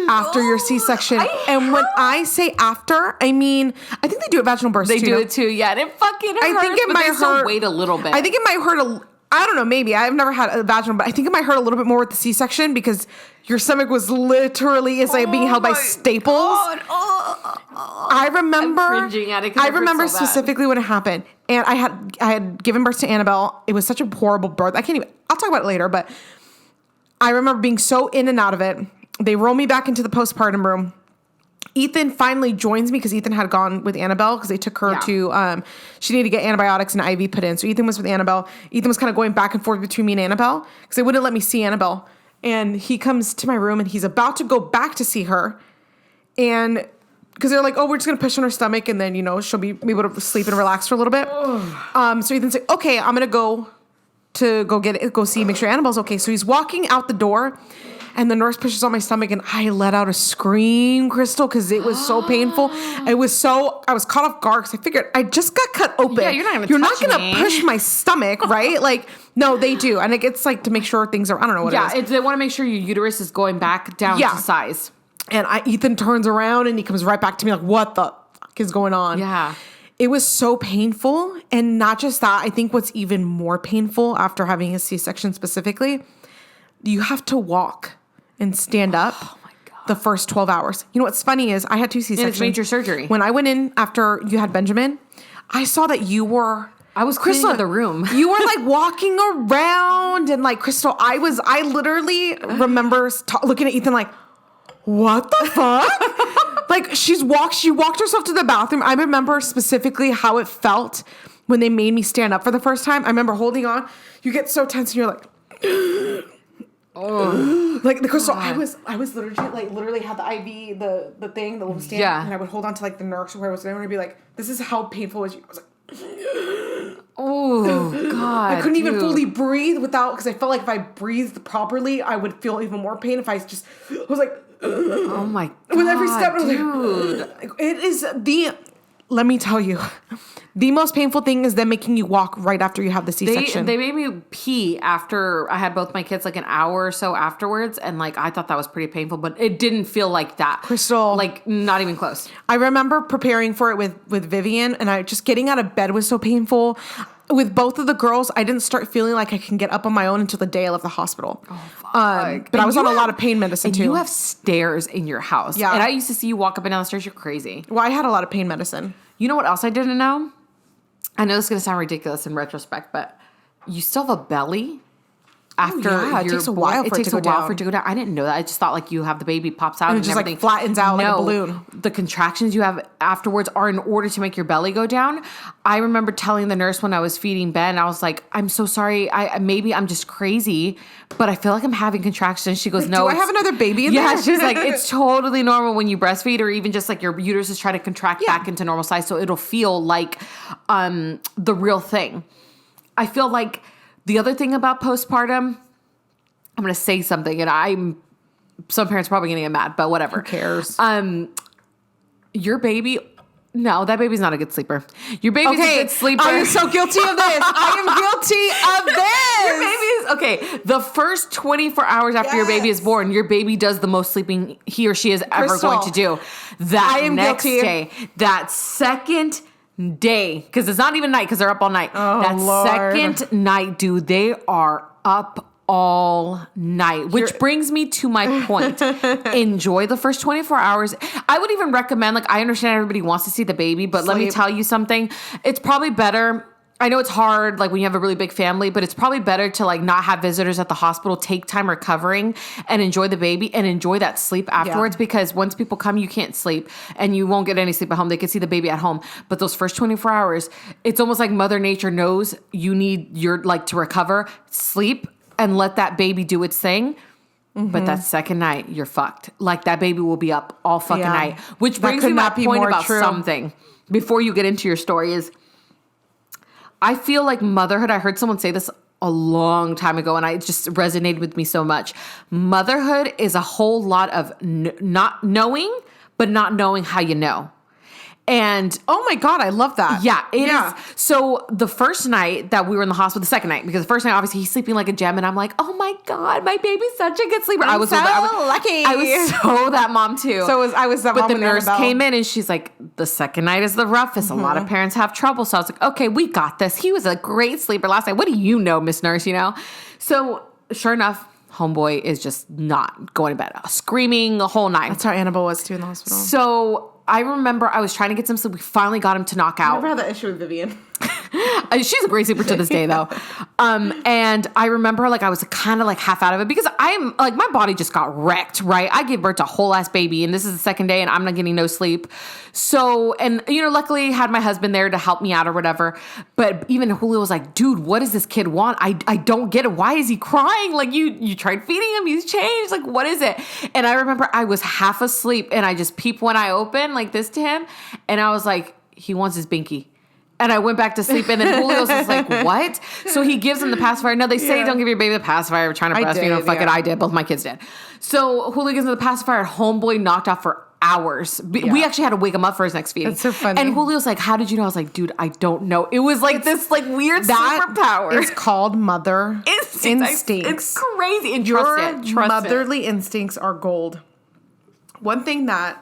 after your C-section. And when I say after, I mean, I think they do it vaginal births They too. do it too. Yeah, and it fucking hurts. I think it but might they still hurt. wait a little bit. I think it might hurt I don't know, maybe. I've never had a vaginal, but I think it might hurt a little bit more with the C-section because your stomach was literally, it's like being held by staples. I remember, I'm cringing at it 'cause I it hurts remember so bad. specifically when it happened. And I had given birth to Annabelle. It was such a horrible birth. I'll talk about it later, but I remember being so in and out of it. They roll me back into the postpartum room. Ethan finally joins me because Ethan had gone with Annabelle because they took her to, she needed to get antibiotics and IV put in. So Ethan was with Annabelle. Ethan was kind of going back and forth between me and Annabelle because they wouldn't let me see Annabelle. And he comes to my room and he's about to go back to see her. And because they're like, oh, we're just going to push on her stomach and then, she'll be able to sleep and relax for a little bit. So Ethan's like, okay, I'm going to go see, make sure Annabelle's okay. So he's walking out the door and the nurse pushes on my stomach and I let out a scream, Crystal, because it was so painful. I was caught off guard because I figured I just got cut open. Yeah, you're not gonna push my stomach, right? Like, no, they do. And it's like to make sure things are, I don't know what it is. They want to make sure your uterus is going back down to size. And Ethan turns around and he comes right back to me like, what the fuck is going on? Yeah. It was so painful. And not just that, I think what's even more painful after having a C-section specifically, you have to walk and stand up the first 12 hours. You know what's funny is I had 2 C-sections. And it's major surgery. When I went in after you had Benjamin, I saw that you were... I was cleaning up the room. You were like walking around and like, Crystal, I literally remember looking at Ethan like, what the fuck? Like she walked herself to the bathroom. I remember specifically how it felt when they made me stand up for the first time. I remember holding on. You get so tense and you're like, oh, like the Crystal. I was literally had the IV, the thing, the little stand, and I would hold on to like the nurse or where I was going to be like, this is how painful it was. I was like, oh God, I couldn't even fully breathe because I felt like if I breathed properly, I would feel even more pain. If I was like, oh my God, with every step, dude. Like, it is let me tell you, the most painful thing is them making you walk right after you have the C-section. They made me pee after I had both my kids like an hour or so afterwards. And like, I thought that was pretty painful, but it didn't feel like that. Crystal. Like not even close. I remember preparing for it with Vivian and I just getting out of bed was so painful. With both of the girls, I didn't start feeling like I can get up on my own until the day I left the hospital. Oh, fuck. But I was on a lot of pain medicine too. You have stairs in your house. Yeah. And I used to see you walk up and down the stairs. You're crazy. Well, I had a lot of pain medicine. You know what else I didn't know? I know this is going to sound ridiculous in retrospect, but you still have a belly? after yeah, it you're takes a born. while for it takes to a go while down. for it to go down. I didn't know that. I just thought like you have the baby pops out And and, it just, like, everything flattens out like a balloon. The contractions you have afterwards are in order to make your belly go down. I remember telling the nurse when I was feeding Ben, I was like, I'm so sorry. Maybe I'm just crazy, but I feel like I'm having contractions. She goes, no. Do I have another baby in there? Yeah, she's like, it's totally normal when you breastfeed, or even just like your uterus is trying to contract back into normal size, so it'll feel like the real thing. I feel like the other thing about postpartum, I'm going to say something, and some parents are probably going to get mad, but whatever. Who cares? Your baby, no, that baby's not a good sleeper. Your baby's a good sleeper. I am so guilty of this. I am guilty of this. Your baby is, okay, the first 24 hours after your baby is born, your baby does the most sleeping he or she is ever Crystal, going to do. That I am next guilty. day, that second day, because it's not even night because they're up all night. Oh, that Lord. second night, dude, they are up all night, which brings me to my point. Enjoy the first 24 hours. I would even recommend, like, I understand everybody wants to see the baby, but let me tell you something. It's probably better. I know it's hard, like when you have a really big family, but it's probably better to like not have visitors at the hospital, take time recovering and enjoy the baby and enjoy that sleep afterwards, because once people come, you can't sleep and you won't get any sleep at home. They can see the baby at home. But those first 24 hours, it's almost like Mother Nature knows you need your, like, to recover, sleep, and let that baby do its thing. But that second night, you're fucked. Like, that baby will be up all fucking night. Which brings me to my point about something. Before you get into your story is, I feel like motherhood, I heard someone say this a long time ago, and it just resonated with me so much. Motherhood is a whole lot of not knowing, but not knowing how you know. And Oh my God, I love that. yeah, it is. So the first night that we were in the hospital, the second night, because the first night, obviously, he's sleeping like a gem, and I'm like, oh my God, my baby's such a good sleeper. I was so lucky. I was so that mom too. I was that But mom the with nurse Annabelle. came in and she's like, the second night is the roughest. A lot of parents have trouble. So I was like, okay, we got this. He was a great sleeper last night. What do you know, Miss Nurse, you know? So sure enough, homeboy is just not going to bed, screaming a whole night. That's how Annabelle was too in the hospital. So I remember I was trying to get some sleep. We finally got him to knock out. I never had that issue with Vivian. She's a great sleeper to this day, though. And I remember, like, I was kind of like half out of it because I'm like, my body just got wrecked, right? I gave birth to a whole ass baby, and this is the second day, and I'm not getting no sleep. So, and you know, luckily had my husband there to help me out or whatever. But even Julio was like, dude, what does this kid want? I don't get it. Why is he crying? Like, you tried feeding him, he's changed. Like, what is it? And I remember I was half asleep, and I just peeped one eye open like this to him, and I was like, he wants his binky. And I went back to sleep, and then Julio's just like, what? So he gives him the pacifier. No, they say don't give your baby the pacifier. We're trying to breastfeed him. Fuck it, I did. Both my kids did. So Julio gives him the pacifier. Homeboy knocked out for hours. We actually had to wake him up for his next feeding. That's so funny. And Julio's like, how did you know? I was like, dude, I don't know. It was like this like weird superpower. It's called mother instincts. It's crazy. And Your trust it. motherly instincts are gold. One thing that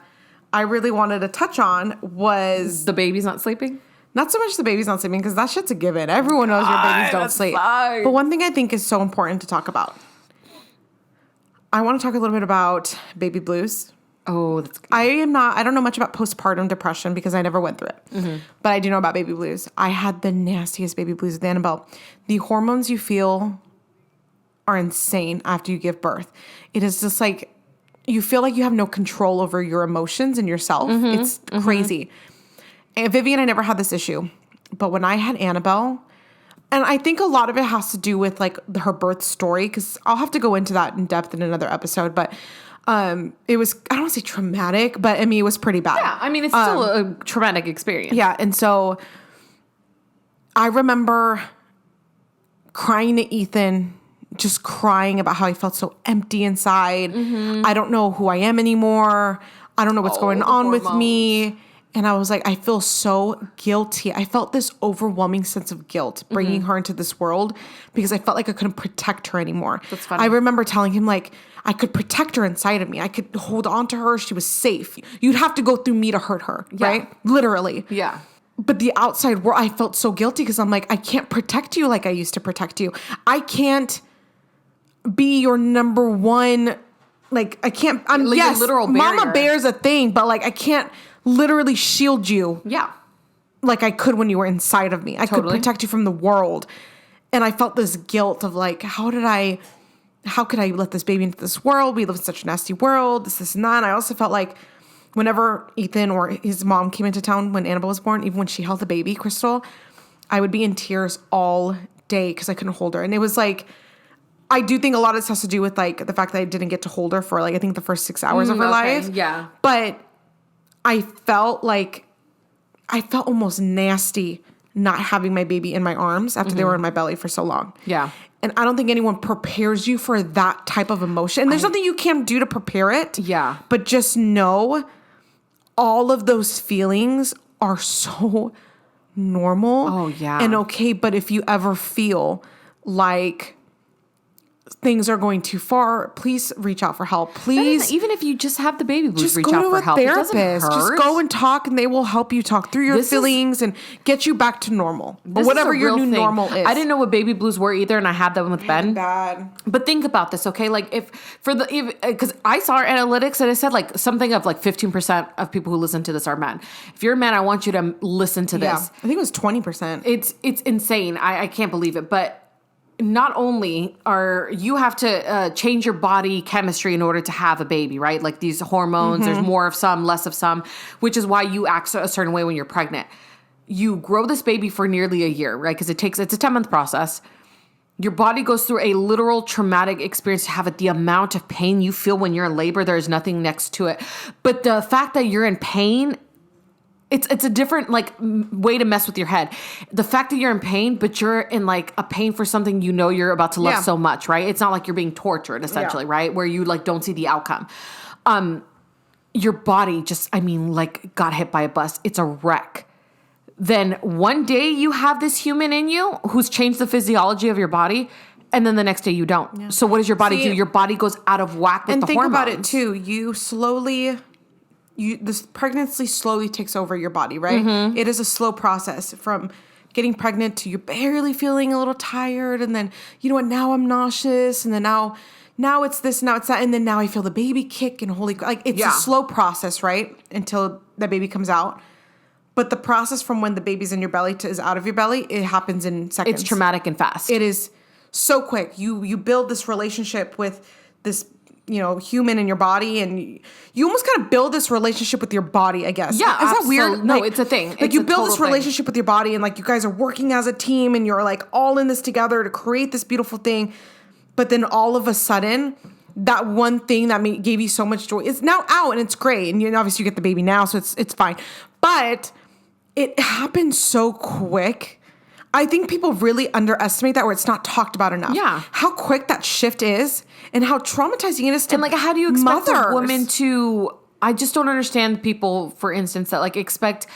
I really wanted to touch on was The baby's not sleeping? not so much the baby's not sleeping, because that shit's a given. Everyone knows your babies don't sleep. sucks. But one thing I think is so important to talk about. I want to talk a little bit about baby blues. Oh, that's good. I don't know much about postpartum depression because I never went through it. But I do know about baby blues. I had the nastiest baby blues with Annabelle. The hormones you feel are insane after you give birth. It is just like, you feel like you have no control over your emotions and yourself. It's crazy. And Vivian, I never had this issue. But when I had Annabelle, and I think a lot of it has to do with like her birth story, because I'll have to go into that in depth in another episode. But it was, I don't want to say traumatic, but I mean, it was pretty bad. Yeah, I mean, it's still a traumatic experience. Yeah. And so I remember crying to Ethan, just crying about how I felt so empty inside. I don't know who I am anymore. I don't know what's going on with me. And I was like, I feel so guilty. I felt this overwhelming sense of guilt bringing her into this world because I felt like I couldn't protect her anymore. That's funny. I remember telling him, like, I could protect her inside of me. I could hold on to her. She was safe. You'd have to go through me to hurt her, right? Literally. Yeah. But the outside world, I felt so guilty because I'm like, I can't protect you like I used to protect you. I can't be your number one. Like, I can't. I'm Like a yes, literal mama barrier. bear's a thing, but like, I can't literally shield you Yeah. like I could when you were inside of me. I could Totally. protect you from the world. And I felt this guilt of like, how could I let this baby into this world? We live in such a nasty world, this and that. And I also felt like whenever Ethan or his mom came into town when Annabelle was born, even when she held the baby, Crystal, I would be in tears all day because I couldn't hold her. And it was like, I do think a lot of this has to do with like the fact that I didn't get to hold her for like, I think the first 6 hours of her life. Yeah. But I felt almost nasty not having my baby in my arms after they were in my belly for so long. Yeah. And I don't think anyone prepares you for that type of emotion. And there's nothing you can do to prepare it. Yeah. But just know all of those feelings are so normal. Oh, yeah. And okay. But if you ever feel like things are going too far, please reach out for help. Please. Even if you just have the baby blues, Just reach go out to for a help. therapist. It doesn't hurt. Just go and talk, and they will help you talk through your feelings and get you back to normal, or whatever your new normal is. I didn't know what baby blues were either, and I had them with Ben. Bad. But think about this, okay? Like because I saw our analytics and it said like something of like 15% of people who listen to this are men. If you're a man, I want you to listen to Yeah, this. I think it was 20%. It's insane. I can't believe it, but. Not only are you have to change your body chemistry in order to have a baby, right? Like these hormones, there's more of some, less of some, which is why you act a certain way when you're pregnant. You grow this baby for nearly a year, right? Because it's a 10-month process. Your body goes through a literal traumatic experience to have it. The amount of pain you feel when you're in labor, there's nothing next to it. But the fact that you're in pain, it's a different like way to mess with your head. The fact that you're in pain, but you're in like a pain for something you know you're about to love so much, right? It's not like you're being tortured essentially, right? Where you like don't see the outcome. Your body just, like got hit by a bus. It's a wreck. Then one day you have this human in you who's changed the physiology of your body. And then the next day you don't. Yeah. So what does your body do? Your body goes out of whack with the hormones. And think about it too. This pregnancy slowly takes over your body, right? Mm-hmm. It is a slow process from getting pregnant to you barely feeling a little tired. And then, you know what, now I'm nauseous. And then now it's this, now it's that. And then now I feel the baby kick and it's a slow process, right? Until the baby comes out. But the process from when the baby's in your belly to is out of your belly, it happens in seconds. It's traumatic and fast. It is so quick. You build this relationship with this human in your body, and you almost kind of build this relationship with your body, I guess. Yeah, is that weird? No, it's a thing. Like you build this relationship with your body, and like you guys are working as a team, and you're like all in this together to create this beautiful thing. But then all of a sudden, that one thing that gave you so much joy is now out, and it's great. And obviously you get the baby now, so it's fine. But it happens so quick. I think people really underestimate that, where it's not talked about enough. Yeah. How quick that shift is and how traumatizing it is to And like, how do you expect mothers. a woman to, I just don't understand people, for instance, that like expect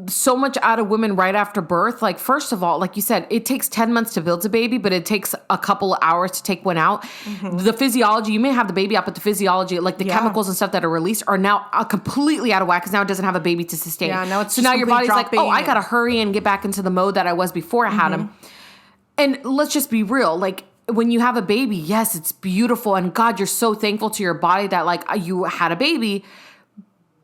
so much out of women right after birth. Like, first of all, like you said, it takes 10 months to build a baby, but it takes a couple of hours to take one out. Mm-hmm. The physiology, you may have the baby out, but the physiology, like the chemicals and stuff that are released are now completely out of whack because now it doesn't have a baby to sustain. Yeah, now it's so just now your body's like, oh, I got to and hurry and get back into the mode that I was before I had him. And let's just be real. Like, when you have a baby, yes, it's beautiful. And God, you're so thankful to your body that like you had a baby.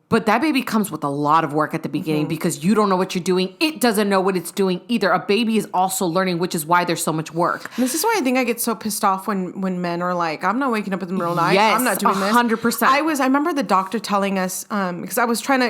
But that baby comes with a lot of work at the beginning because you don't know what you're doing. It doesn't know what it's doing either. A baby is also learning, which is why there's so much work. This is why I think I get so pissed off when men are like, I'm not waking up in the middle of the night. Yes, I'm not doing this. 100%. I remember the doctor telling us, because I was trying to,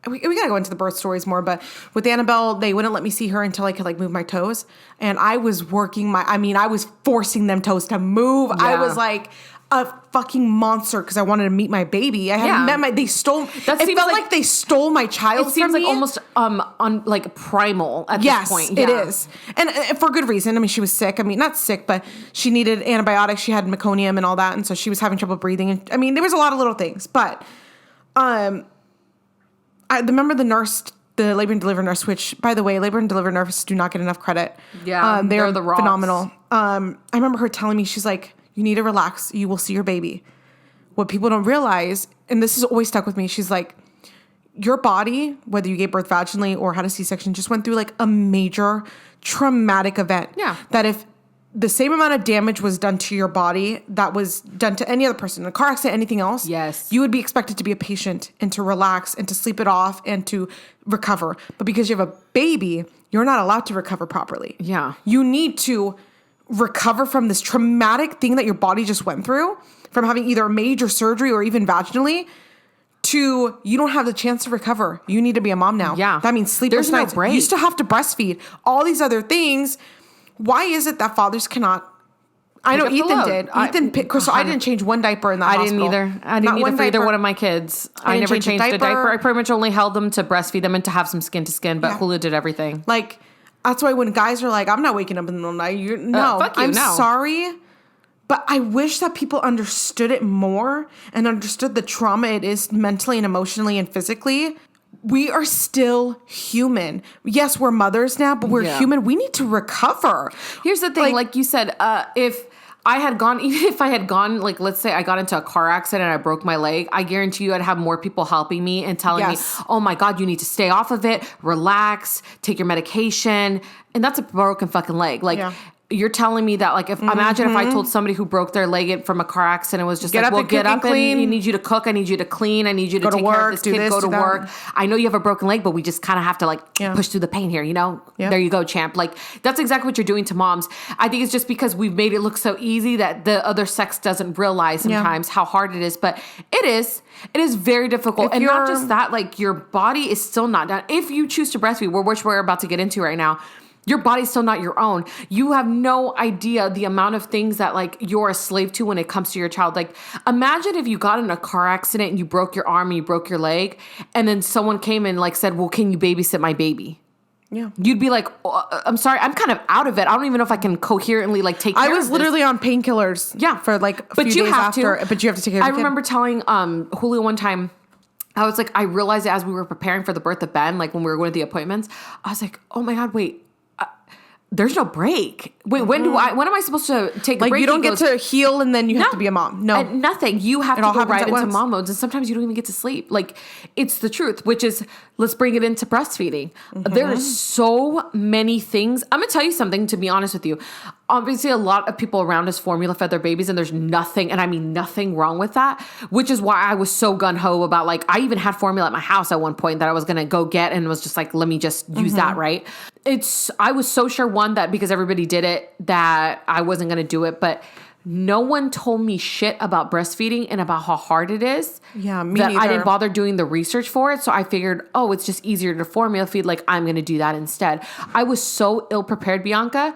we gotta go into the birth stories more, but with Annabelle, they wouldn't let me see her until I could like move my toes. And I was working I was forcing them toes to move. Yeah. I was like a fucking monster because I wanted to meet my baby. I hadn't met they stole, it felt like they stole my child. It seems from like me. Almost on like primal at this point. It is. And for good reason. I mean, she was sick. I mean, not sick, but she needed antibiotics. She had meconium and all that. And so she was having trouble breathing. And I mean, there was a lot of little things. But I remember the nurse, the labor and delivery nurse, which, by the way, labor and delivery nurses do not get enough credit. Yeah, they're the rocks. phenomenal. I remember her telling me, she's like, you need to relax. You will see your baby. What people don't realize, and this has always stuck with me, she's like, your body, whether you gave birth vaginally or had a C-section, just went through like a major traumatic event. Yeah. That if the same amount of damage was done to your body that was done to any other person in a car accident, anything else, yes, you would be expected to be a patient and to relax and to sleep it off and to recover. But because you have a baby, you're not allowed to recover properly. Yeah. You need to recover from this traumatic thing that your body just went through, from having either a major surgery or even vaginally, to you don't have the chance to recover. You need to be a mom now. Yeah. That means sleepless There's no nights. break. You still have to breastfeed. All these other things. Why is it that fathers cannot? I know up the Ethan load. did. So I didn't change one diaper in that I hospital. didn't either. I didn't either for either one of my kids. I didn't never change a changed a diaper. diaper. I pretty much only held them to breastfeed them and to have some skin to skin, but Yeah. Julio did everything. Like, that's why when guys are like, I'm not waking up in the middle of the night. No, fuck you, I'm no. sorry. But I wish that people understood it more and understood the trauma it is mentally and emotionally and physically. We are still human. Yes, we're mothers now, but we're Yeah. human. We need to recover. Here's the thing, like you said, if I had gone, even if I had gone, like, let's say I got into a car accident and I broke my leg, I guarantee you I'd have more people helping me and telling Yes. me, oh my God, you need to stay off of it, relax, take your medication. And that's a broken fucking leg. Like, Yeah. you're telling me that, like, if imagine if I told somebody who broke their leg from a car accident was just Get like, up well, and get cook and up and clean. I need you to cook, I need you to clean, I need you to Go to take care work, of this do kid, this, go to do that. work. I know you have a broken leg, but we just kind of have to like Yeah. push through the pain here, you know? Yeah. There you go, champ. Like, that's exactly what you're doing to moms. I think it's just because we've made it look so easy that the other sex doesn't realize sometimes how hard it is, but it is. It is very difficult. If And not you're- just that, like, your body is still not done. If you choose to breastfeed, which we're about to get into right now, your body's still not your own. You have no idea the amount of things that, like, you're a slave to when it comes to your child. Like, imagine if you got in a car accident and you broke your arm and you broke your leg, and then someone came and, like, said, well, can you babysit my baby? Yeah. You'd be like, oh, I'm sorry, I'm kind of out of it. I don't even know if I can coherently, like, take care I of was this. literally on painkillers. Yeah. For like a But few you days have after. to. But you have to take care of I the kid. remember telling Julio one time, I was like, I realized as we were preparing for the birth of Ben, like when we were going to the appointments, I was like, oh my God, wait. There's no break. Wait, when am I supposed to take a Like break? you don't He get goes, to heal and then you have to be a mom. No. and nothing. You have to all go happens right at into once. mom modes, and sometimes you don't even get to sleep. Like, it's the truth, which is, let's bring it into breastfeeding. There are so many things. I'm gonna tell you something, to be honest with you. Obviously, a lot of people around us formula fed their babies, and there's nothing, and I mean nothing wrong with that, which is why I was so gung-ho about, like, I even had formula at my house at one point that I was gonna go get, and was just like, let me just use that, right? I was so sure, one, that because everybody did it, that I wasn't gonna do it, but no one told me shit about breastfeeding and about how hard it is. Yeah, me that I neither. didn't bother doing the research for it. So I figured, oh, it's just easier to formula feed. Like, I'm going to do that instead. I was so ill prepared, Bianca.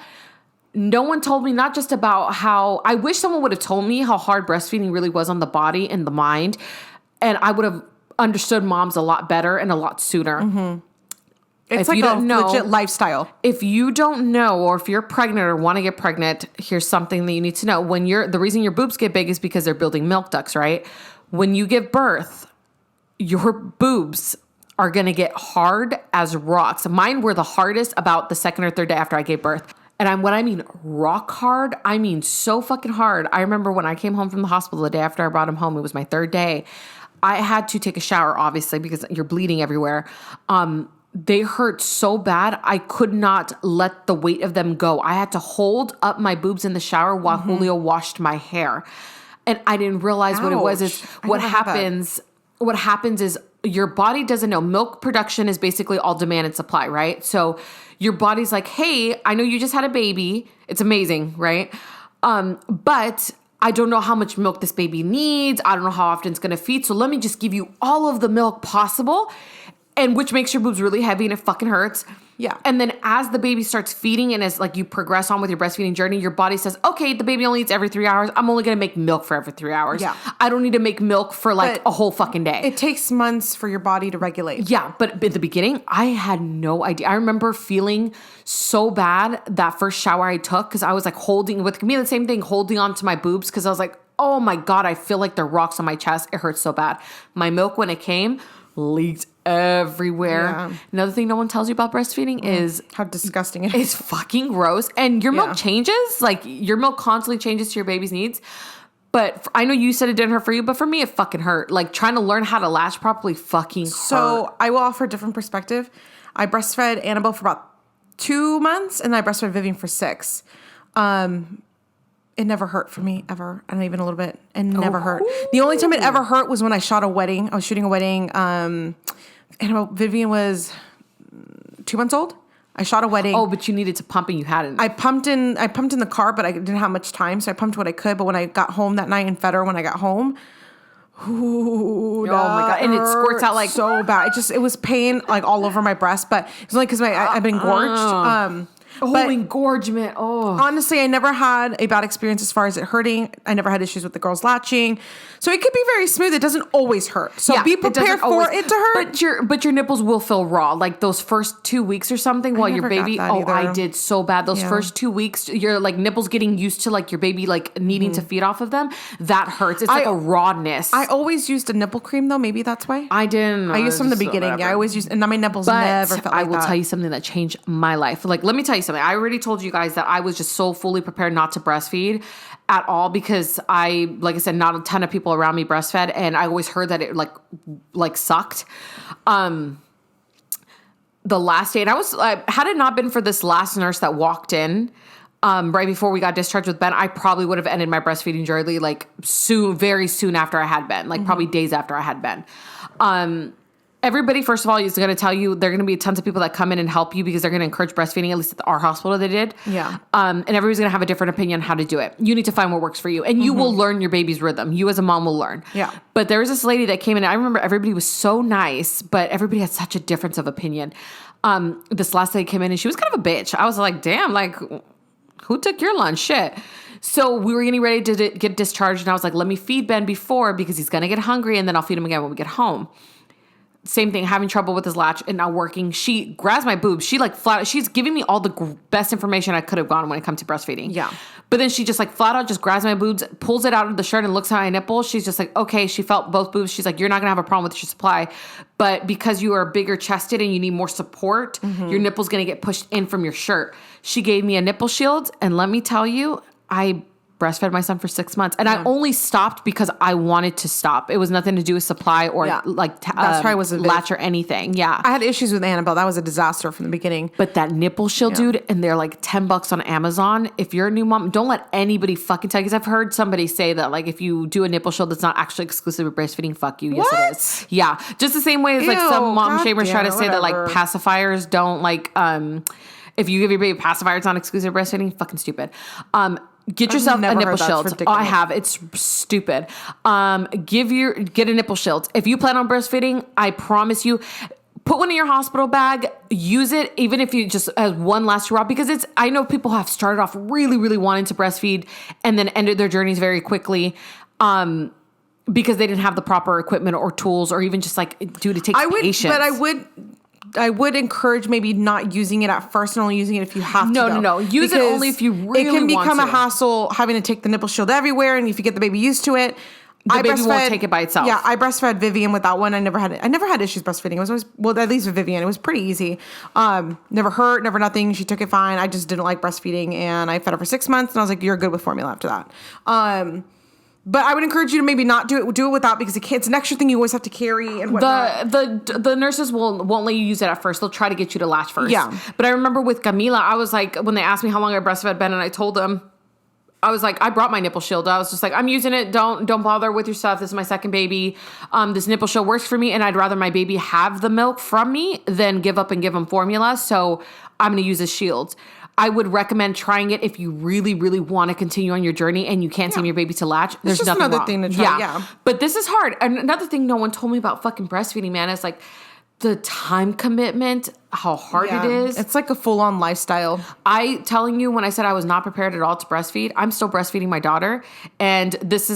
No one told me, not just about how, I wish someone would have told me how hard breastfeeding really was on the body and the mind. And I would have understood moms a lot better and a lot sooner. It's if like you a don't know- legit lifestyle. If you don't know, or if you're pregnant or want to get pregnant, here's something that you need to know. The reason your boobs get big is because they're building milk ducts, right? When you give birth, your boobs are going to get hard as rocks. Mine were the hardest about the second or third day after I gave birth. And when I mean rock hard, I mean so fucking hard. I remember when I came home from the hospital the day after I brought him home, it was my third day. I had to take a shower, obviously, because you're bleeding everywhere. They hurt so bad, I could not let the weight of them go. I had to hold up my boobs in the shower while Julio washed my hair. And I didn't realize what it was. Is Ouch. I what never had that. happens is your body doesn't know. Milk production is basically all demand and supply, right? So your body's like, hey, I know you just had a baby. It's amazing, right? But I don't know how much milk this baby needs. I don't know how often it's going to feed. So let me just give you all of the milk possible. And which makes your boobs really heavy and it fucking hurts. Yeah. And then as the baby starts feeding and as like you progress on with your breastfeeding journey, your body says, okay, the baby only eats every 3 hours. I'm only going to make milk for every 3 hours. Yeah. I don't need to make milk for like But a whole fucking day. It takes months for your body to regulate. Yeah, but at the beginning, I had no idea. I remember feeling so bad that first shower I took because I was like holding, with me the same thing, holding on to my boobs because I was like, oh my God, I feel like they're rocks on my chest. It hurts so bad. My milk, when it came, leaked everywhere. Yeah. Another thing no one tells you about breastfeeding is How disgusting it is. it's fucking gross. And your Yeah. milk changes. Like, your milk constantly changes to your baby's needs. But I know you said it didn't hurt for you, but for me, it fucking hurt. Like, trying to learn how to latch properly fucking hurt. So I will offer a different perspective. I breastfed Annabelle for about 2 months, and I breastfed Vivian for 6. It never hurt for me ever, and even a little bit. It never hurt. The only time it ever hurt was when I shot a wedding. I was shooting a wedding. Annabelle, Vivian was 2 months old. I shot a wedding. Oh, but you needed to pump and you hadn't. I pumped in the car, but I didn't have much time, so I pumped what I could. But when I got home that night in Federer, when I got home, ooh, oh my God. And it squirts out like so bad. It was pain like all over my breast, but it's only because I've been gorged. But engorgement. Oh. honestly, I never had a bad experience as far as it hurting. I never had issues with the girls latching. So it could be very smooth. It doesn't always hurt. So be prepared for it to hurt. But your nipples will feel raw. Like those first 2 weeks or something while your baby. Oh, I did so bad. Those first 2 weeks, your like nipples getting used to like your baby like needing to feed off of them. That hurts. It's like a rawness. I always used a nipple cream though. Maybe that's why. I didn't. I used from the beginning. Yeah, I always used, and now my nipples never felt like that. I will tell you something that changed my life. Like, let me tell you something. I already told you guys that I was just so fully prepared not to breastfeed at all because like I said, not a ton of people around me breastfed, and I always heard that it like sucked. The last day, and had it not been for this last nurse that walked in right before we got discharged with Ben, I probably would have ended my breastfeeding journey like very soon after I had Ben, like probably days after I had Ben. Everybody, first of all, is going to tell you there are going to be tons of people that come in and help you because they're going to encourage breastfeeding. At least at our hospital, they did. Yeah. And everybody's going to have a different opinion on how to do it. You need to find what works for you, and you will learn your baby's rhythm. You as a mom will learn. Yeah. But there was this lady that came in. I remember everybody was so nice, but everybody had such a difference of opinion. This last lady came in and she was kind of a bitch. I was like, damn, like, who took your lunch? Shit. So we were getting ready to get discharged, and I was like, let me feed Ben before because he's going to get hungry, and then I'll feed him again when we get home. Same thing, having trouble with his latch and not working. She grabs my boobs. She like she's giving me all the best information I could have gotten when it comes to breastfeeding. Yeah. But then she just like flat out just grabs my boobs, pulls it out of the shirt and looks at my nipple. She's just like, okay, she felt both boobs. She's like, you're not going to have a problem with your supply. But because you are bigger chested and you need more support, your nipple's going to get pushed in from your shirt. She gave me a nipple shield. And let me tell you, I breastfed my son for 6 months, and I only stopped because I wanted to stop. It was nothing to do with supply or that's why I was latch or anything. Yeah, I had issues with Annabelle. That was a disaster from the beginning. But that nipple shield, dude, and they're like $10 on Amazon. If you're a new mom, don't let anybody fucking tell you. Because I've heard somebody say that like if you do a nipple shield that's not actually exclusive to breastfeeding, fuck you. What? Yes, it is. Yeah, just the same way as like some mom shamers try to say that like whatever. pacifiers don't like if you give your baby a pacifier, it's not exclusive to breastfeeding. Fucking stupid. Get yourself a nipple shield. Oh, I have. It's stupid. Get a nipple shield. If you plan on breastfeeding, I promise you, put one in your hospital bag. Use it, even if you just as one last hurrah. Because I know people have started off really, really wanting to breastfeed and then ended their journeys very quickly. Because they didn't have the proper equipment or tools, or even just like, dude, it takes patience. But I would encourage maybe not using it at first and only using it if you have to. No. Use it only if you really want to. It can become a hassle having to take the nipple shield everywhere, and if you get the baby used to it, the baby won't take it by itself. Yeah, I breastfed Vivian with that one. I never had issues breastfeeding. It was always, well, at least with Vivian, it was pretty easy. Never hurt, never nothing. She took it fine. I just didn't like breastfeeding, and I fed her for 6 months, and I was like, you're good with formula after that. But I would encourage you to maybe not do it without, because it's an extra thing you always have to carry and whatnot. The nurses won't let you use it at first. They'll try to get you to latch first. Yeah. But I remember with Camila, I was like, when they asked me how long I breastfed Ben, and I told them, I was like, I brought my nipple shield. I was just like, I'm using it. Don't bother with your stuff. This is my second baby. This nipple shield works for me, and I'd rather my baby have the milk from me than give up and give him formula. So I'm going to use a shield. I would recommend trying it if you really, really want to continue on your journey and you can't tame your baby to latch. There's just nothing another wrong. thing to try. Yeah. But this is hard. And another thing no one told me about fucking breastfeeding, man, is like the time commitment, how hard it is. It's like a full-on lifestyle. Telling you, when I said I was not prepared at all to breastfeed, I'm still breastfeeding my daughter. And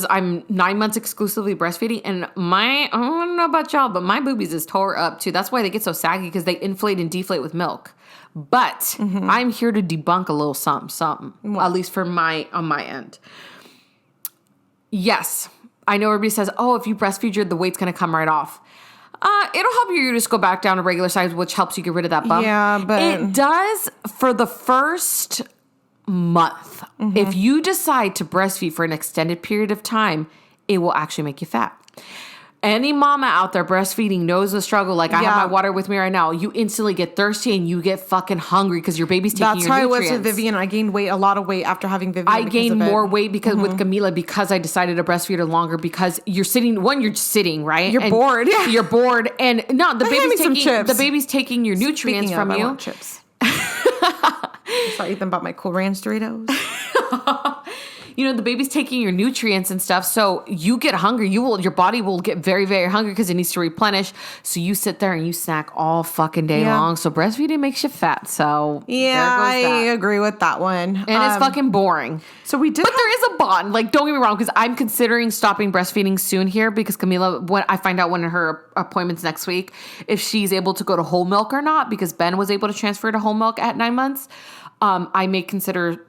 I'm 9 months exclusively breastfeeding. And I don't know about y'all, but my boobies is tore up too. That's why they get so saggy, because they inflate and deflate with milk. But I'm here to debunk a little something, at least on my end. Yes, I know everybody says, oh, if you breastfeed, the weight's going to come right off. It'll help your uterus go back down to regular size, which helps you get rid of that bump. Yeah, but it does for the first month. If you decide to breastfeed for an extended period of time, it will actually make you fat. Any mama out there breastfeeding knows the struggle. Like, I have my water with me right now. You instantly get thirsty and you get fucking hungry because your baby's taking your nutrients. That's how I was with Vivian. I gained a lot of weight after having Vivian. I gained more weight because with Camila, because I decided to breastfeed her longer, because you're sitting, right? You're bored. Yeah. You're bored. And no, the baby's baby's taking your nutrients from you. I want chips. Start eating about my Cool Ranch Doritos. The baby's taking your nutrients and stuff. So you get hungry. Your body will get very, very hungry because it needs to replenish. So you sit there and you snack all fucking day long. So breastfeeding makes you fat. So yeah, I agree with that one. And it's fucking boring. So we did. But there is a bond. Like, don't get me wrong, because I'm considering stopping breastfeeding soon here because Camila, when I find out when her appointment's next week, if she's able to go to whole milk or not, because Ben was able to transfer to whole milk at 9 months. I may consider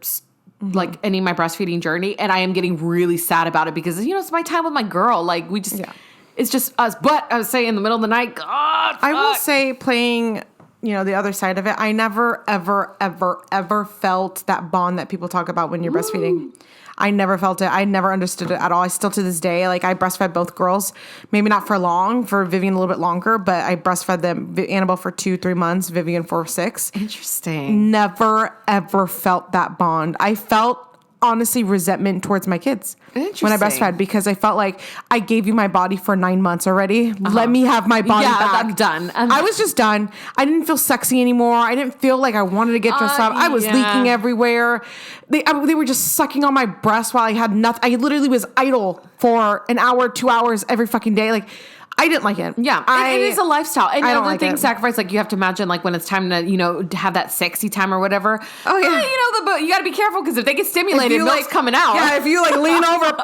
like ending my breastfeeding journey, and I am getting really sad about it because it's my time with my girl. Like it's just us. But I was saying in the middle of the night, God, fuck. I will say playing, the other side of it, I never, ever, ever, ever felt that bond that people talk about when you're breastfeeding. I never felt it. I never understood it at all. I still to this day, like I breastfed both girls, maybe not for long, for Vivian a little bit longer, but I breastfed them, Annabelle for 2-3 months, Vivian for 6. Interesting. Never, ever felt that bond. I felt honestly resentment towards my kids when I breastfed because I felt like I gave you my body for 9 months already. Let me have my body back. I'm done. I was just done. I didn't feel sexy anymore. I didn't feel like I wanted to get dressed up. I was leaking everywhere. They were just sucking on my breast while I had nothing. I literally was idle for an hour, 2 hours every fucking day. Like, I didn't like it. Yeah, it is a lifestyle. And I don't another like thing, it. sacrifice, like you have to imagine like when it's time to, have that sexy time or whatever. Oh, yeah. But you got to be careful because if they get stimulated, milk's coming out. Yeah, if you like lean over.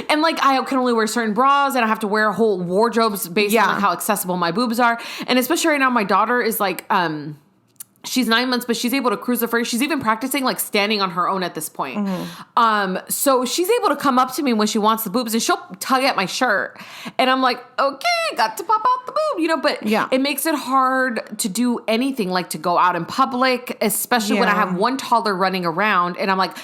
And like I can only wear certain bras and I have to wear whole wardrobes based on like, how accessible my boobs are. And especially right now, my daughter is like, she's 9 months, but she's able to cruise the first. She's even practicing like standing on her own at this point. So she's able to come up to me when she wants the boobs and she'll tug at my shirt. And I'm like, okay, got to pop out the boob, but it makes it hard to do anything like to go out in public, especially when I have one toddler running around and I'm like,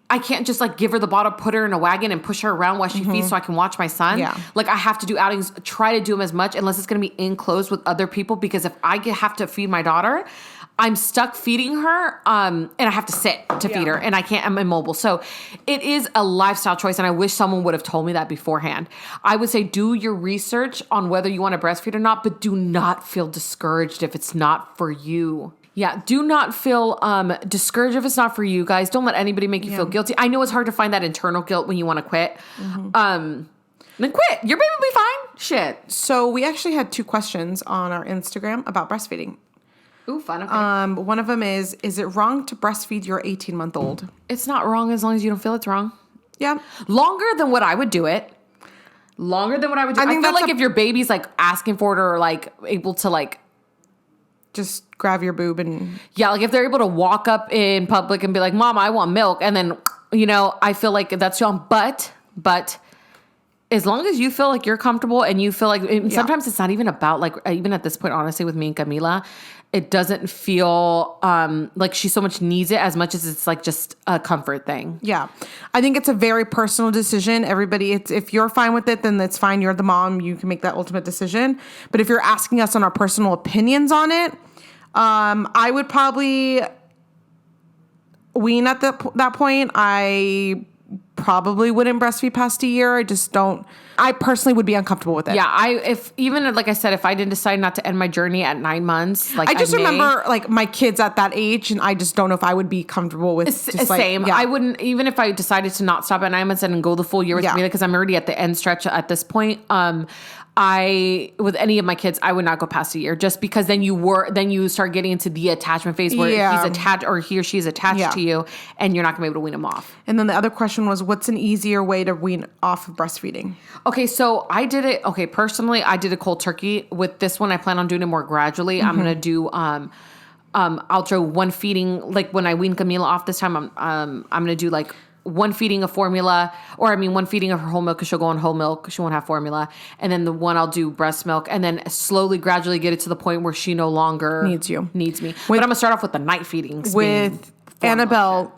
I can't just like give her the bottle, put her in a wagon and push her around while she feeds so I can watch my son. Yeah. Like I have to do outings, try to do them as much unless it's going to be enclosed with other people because if I have to feed my daughter, I'm stuck feeding her, and I have to sit to feed her, and I'm immobile. So it is a lifestyle choice, and I wish someone would have told me that beforehand. I would say do your research on whether you want to breastfeed or not, but do not feel discouraged if it's not for you. Yeah, do not feel discouraged if it's not for you, guys. Don't let anybody make you feel guilty. I know it's hard to find that internal guilt when you want to quit. Then quit. Your baby will be fine. Shit. So we actually had 2 questions on our Instagram about breastfeeding. Ooh, fun. Okay. One of them is it wrong to breastfeed your 18-month-old? It's not wrong as long as you don't feel it's wrong. Yeah. Longer than what I would do it. I feel like if your baby's like asking for it or like able to like just grab your boob and like if they're able to walk up in public and be like, Mom, I want milk, and then I feel like that's wrong. But as long as you feel like you're comfortable and you feel like sometimes it's not even about like even at this point, honestly, with me and Camila, it doesn't feel like she so much needs it as much as it's like just a comfort thing. Yeah. I think it's a very personal decision. Everybody, if you're fine with it, then that's fine. You're the mom. You can make that ultimate decision. But if you're asking us on our personal opinions on it, I would probably wean at that point. I probably wouldn't breastfeed past a year. I personally would be uncomfortable with it. Yeah, if I didn't decide not to end my journey at 9 months, like I remember like my kids at that age, and I just don't know if I would be comfortable with same. I wouldn't, even if I decided to not stop at 9 months and go the full year with Camila, because I'm already at the end stretch at this point. With any of my kids, I would not go past a year, just because then you start getting into the attachment phase where he's attached or he or she is attached to you, and you're not gonna be able to wean him off. And then the other question was, what's an easier way to wean off of breastfeeding? Okay, so I did it. Okay, personally, I did a cold turkey. With this one, I plan on doing it more gradually. I'm gonna do I'll do one feeding, like when I wean Camila off this time. I'm gonna do like one feeding of formula, one feeding of her whole milk because she'll go on whole milk. She won't have formula. And then the one I'll do breast milk, and then slowly, gradually get it to the point where she no longer needs me. But I'm going to start off with the night feedings. With Annabelle,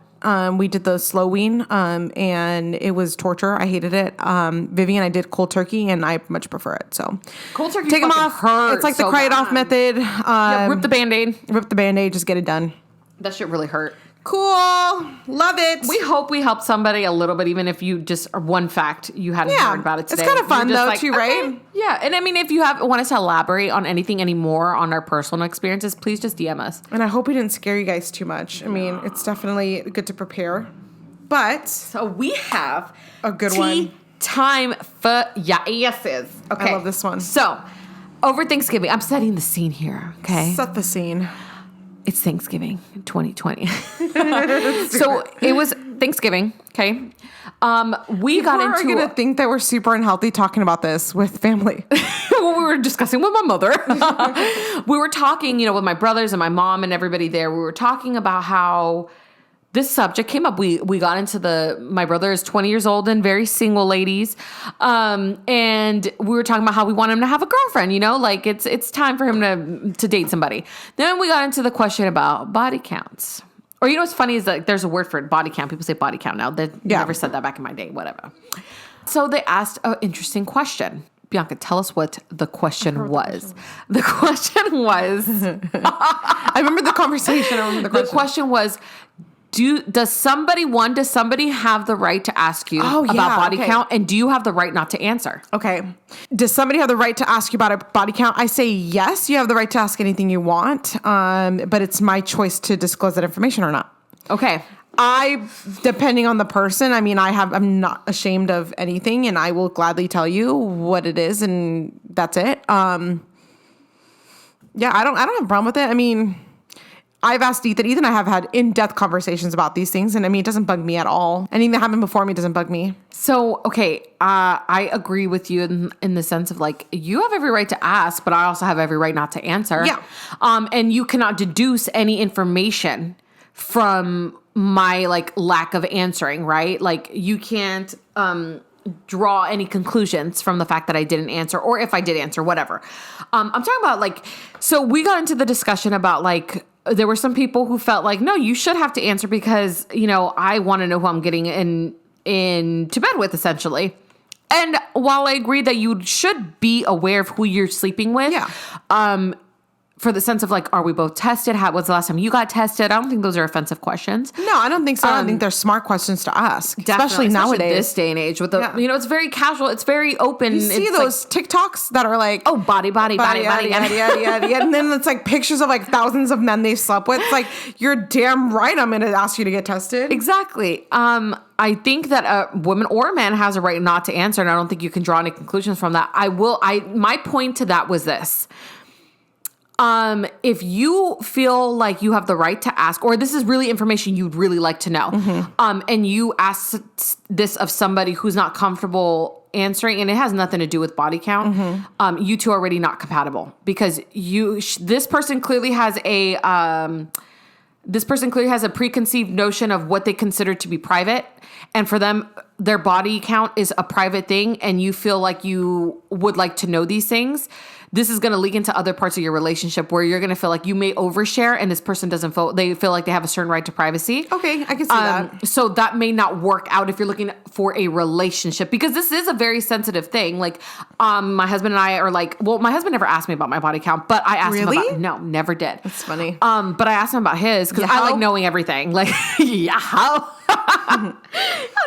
we did the slow wean, and it was torture. I hated it. Vivian, I did cold turkey, and I much prefer it. So cold turkey, take them off. It's like the cry it off method. Rip the Band-Aid. Rip the Band-Aid. Just get it done. That shit really hurt. Cool. Love it. We hope we helped somebody a little bit, even if you just one fact you hadn't heard about it today. It's kind of fun You're though just too, okay. right? Yeah, and I mean, if you want us to elaborate on anything anymore on our personal experiences, please just DM us. And I hope we didn't scare you guys too much. I mean, it's definitely good to prepare. But So we have a good tea one. time for yeses. Okay, I love this one. So over Thanksgiving, I'm setting the scene here. Okay, Set the scene. it's Thanksgiving 2020. So it was Thanksgiving. Okay, we got People are into gonna think that we're super unhealthy talking about this with family. what we were discussing with my mother. We were talking, with my brothers and my mom and everybody there. We were talking about how this subject came up. We got into my brother is 20 years old and very single, ladies. And we were talking about how we want him to have a girlfriend, like it's time for him to date somebody. Then we got into the question about body counts. Or what's funny is that there's a word for it, body count. People say body count now. They never said that back in my day, whatever. So they asked an interesting question. Bianca, tell us what the question was. The question was... I remember the conversation. I remember the The question was, does somebody have the right to ask you about body count? And do you have the right not to answer? Okay. Does somebody have the right to ask you about a body count? I say yes, you have the right to ask anything you want. But it's my choice to disclose that information or not. Okay. Depending on the person, I mean, I'm not ashamed of anything and I will gladly tell you what it is and that's it. Yeah, I don't have a problem with it. I mean, I've asked Ethan. Ethan and I have had in-depth conversations about these things, and I mean, it doesn't bug me at all. Anything that happened before me doesn't bug me. So, okay, I agree with you in the sense of you have every right to ask, but I also have every right not to answer. Yeah. And you cannot deduce any information from my lack of answering, right? You can't draw any conclusions from the fact that I didn't answer, or if I did answer, whatever. I'm talking about so we got into the discussion about there were some people who felt no, you should have to answer because, I want to know who I'm getting into bed with, essentially. And while I agree that you should be aware of who you're sleeping with, for the sense of are we both tested? What's the last time you got tested? I don't think those are offensive questions. No, I don't think so. I don't think they're smart questions to ask, especially nowadays. This day and age with the, it's very casual. It's very open. You see those TikToks that are oh, body, yada, yada. And then it's pictures of thousands of men they've slept with. It's you're damn right I'm going to ask you to get tested. Exactly. I think that a woman or a man has a right not to answer, and I don't think you can draw any conclusions from that. My point to that was this. If you feel like you have the right to ask, or this is really information you'd really like to know, and you ask this of somebody who's not comfortable answering, and it has nothing to do with body count, you two are already not compatible because this person clearly has a preconceived notion of what they consider to be private. And for them, their body count is a private thing, and you feel like you would like to know these things. This is going to leak into other parts of your relationship where you're going to feel like you may overshare and this person doesn't they feel like they have a certain right to privacy. Okay, I can see that. So that may not work out if you're looking for a relationship, because this is a very sensitive thing. My husband and I are my husband never asked me about my body count, but I asked him about, no, never did. That's funny. But I asked him about his because I like knowing everything. Yeah, how?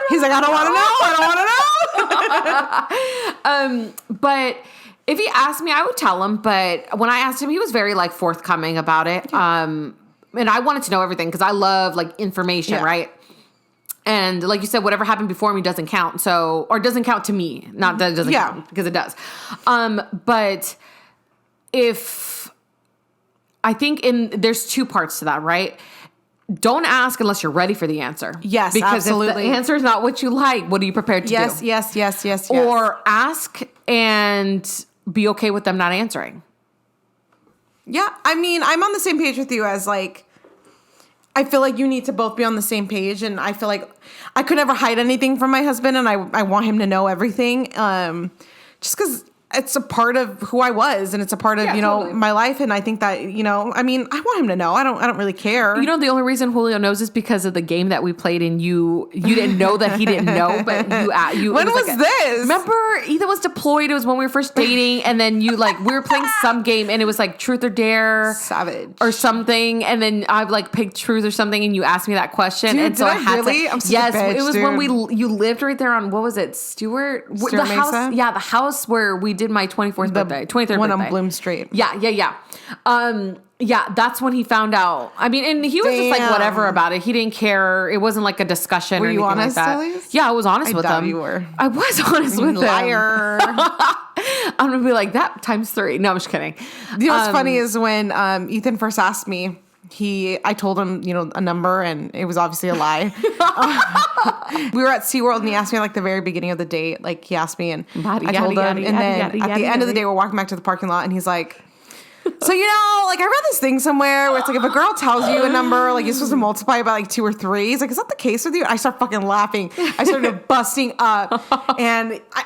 He's I don't want to know. But if he asked me, I would tell him. But when I asked him, he was very forthcoming about it. Yeah. And I wanted to know everything because I love information, right? And like you said, whatever happened before me doesn't count. Or doesn't count to me. Not that it doesn't count, because it does. But I think there's two parts to that, right? Don't ask unless you're ready for the answer. Yes, because absolutely. If the answer is not what you like, what are you prepared to do? Yes. Or ask and be okay with them not answering. Yeah, I mean, I'm on the same page with you as I feel like you need to both be on the same page, and I feel like I could never hide anything from my husband, and I want him to know everything. Just because it's a part of who I was, and it's a part of, totally. my life. And I think that, I mean, I want him to know. I don't really care. The only reason Julio knows is because of the game that we played, and you didn't know that he didn't know, but you. When was this? Remember, Ethan was deployed. It was when we were first dating, and then we were playing some game, and it was like Truth or Dare, Savage or something, and then I like picked Truth or something, and you asked me that question, Dude, and so did I had really? to. I'm such yes, a bitch, it was dude. when you lived right there on, what was it, Stewart the house? Mesa? Yeah, the house where we did my 24th birthday, 23rd one birthday. on Bloom Street. Yeah. Yeah, that's when he found out. I mean, and he was just like Damn. whatever about it. He didn't care. It wasn't like a discussion Were or you anything honest like that. at least? Yeah, I was honest with doubt him. you were. I was honest with him. Liar. I'm gonna be like that times 3. No, I'm just kidding. What's funny is when Ethan first asked me, I told him, a number, and it was obviously a lie. We were at SeaWorld, and he asked me like the very beginning of the date. Like he asked me, and I told him. And then at the end of the day, we're walking back to the parking lot, and he's like, so, like I read this thing somewhere where it's like if a girl tells you a number, like you're supposed to multiply it by like 2 or 3. He's like, is that the case with you? I start fucking laughing. I started busting up, and I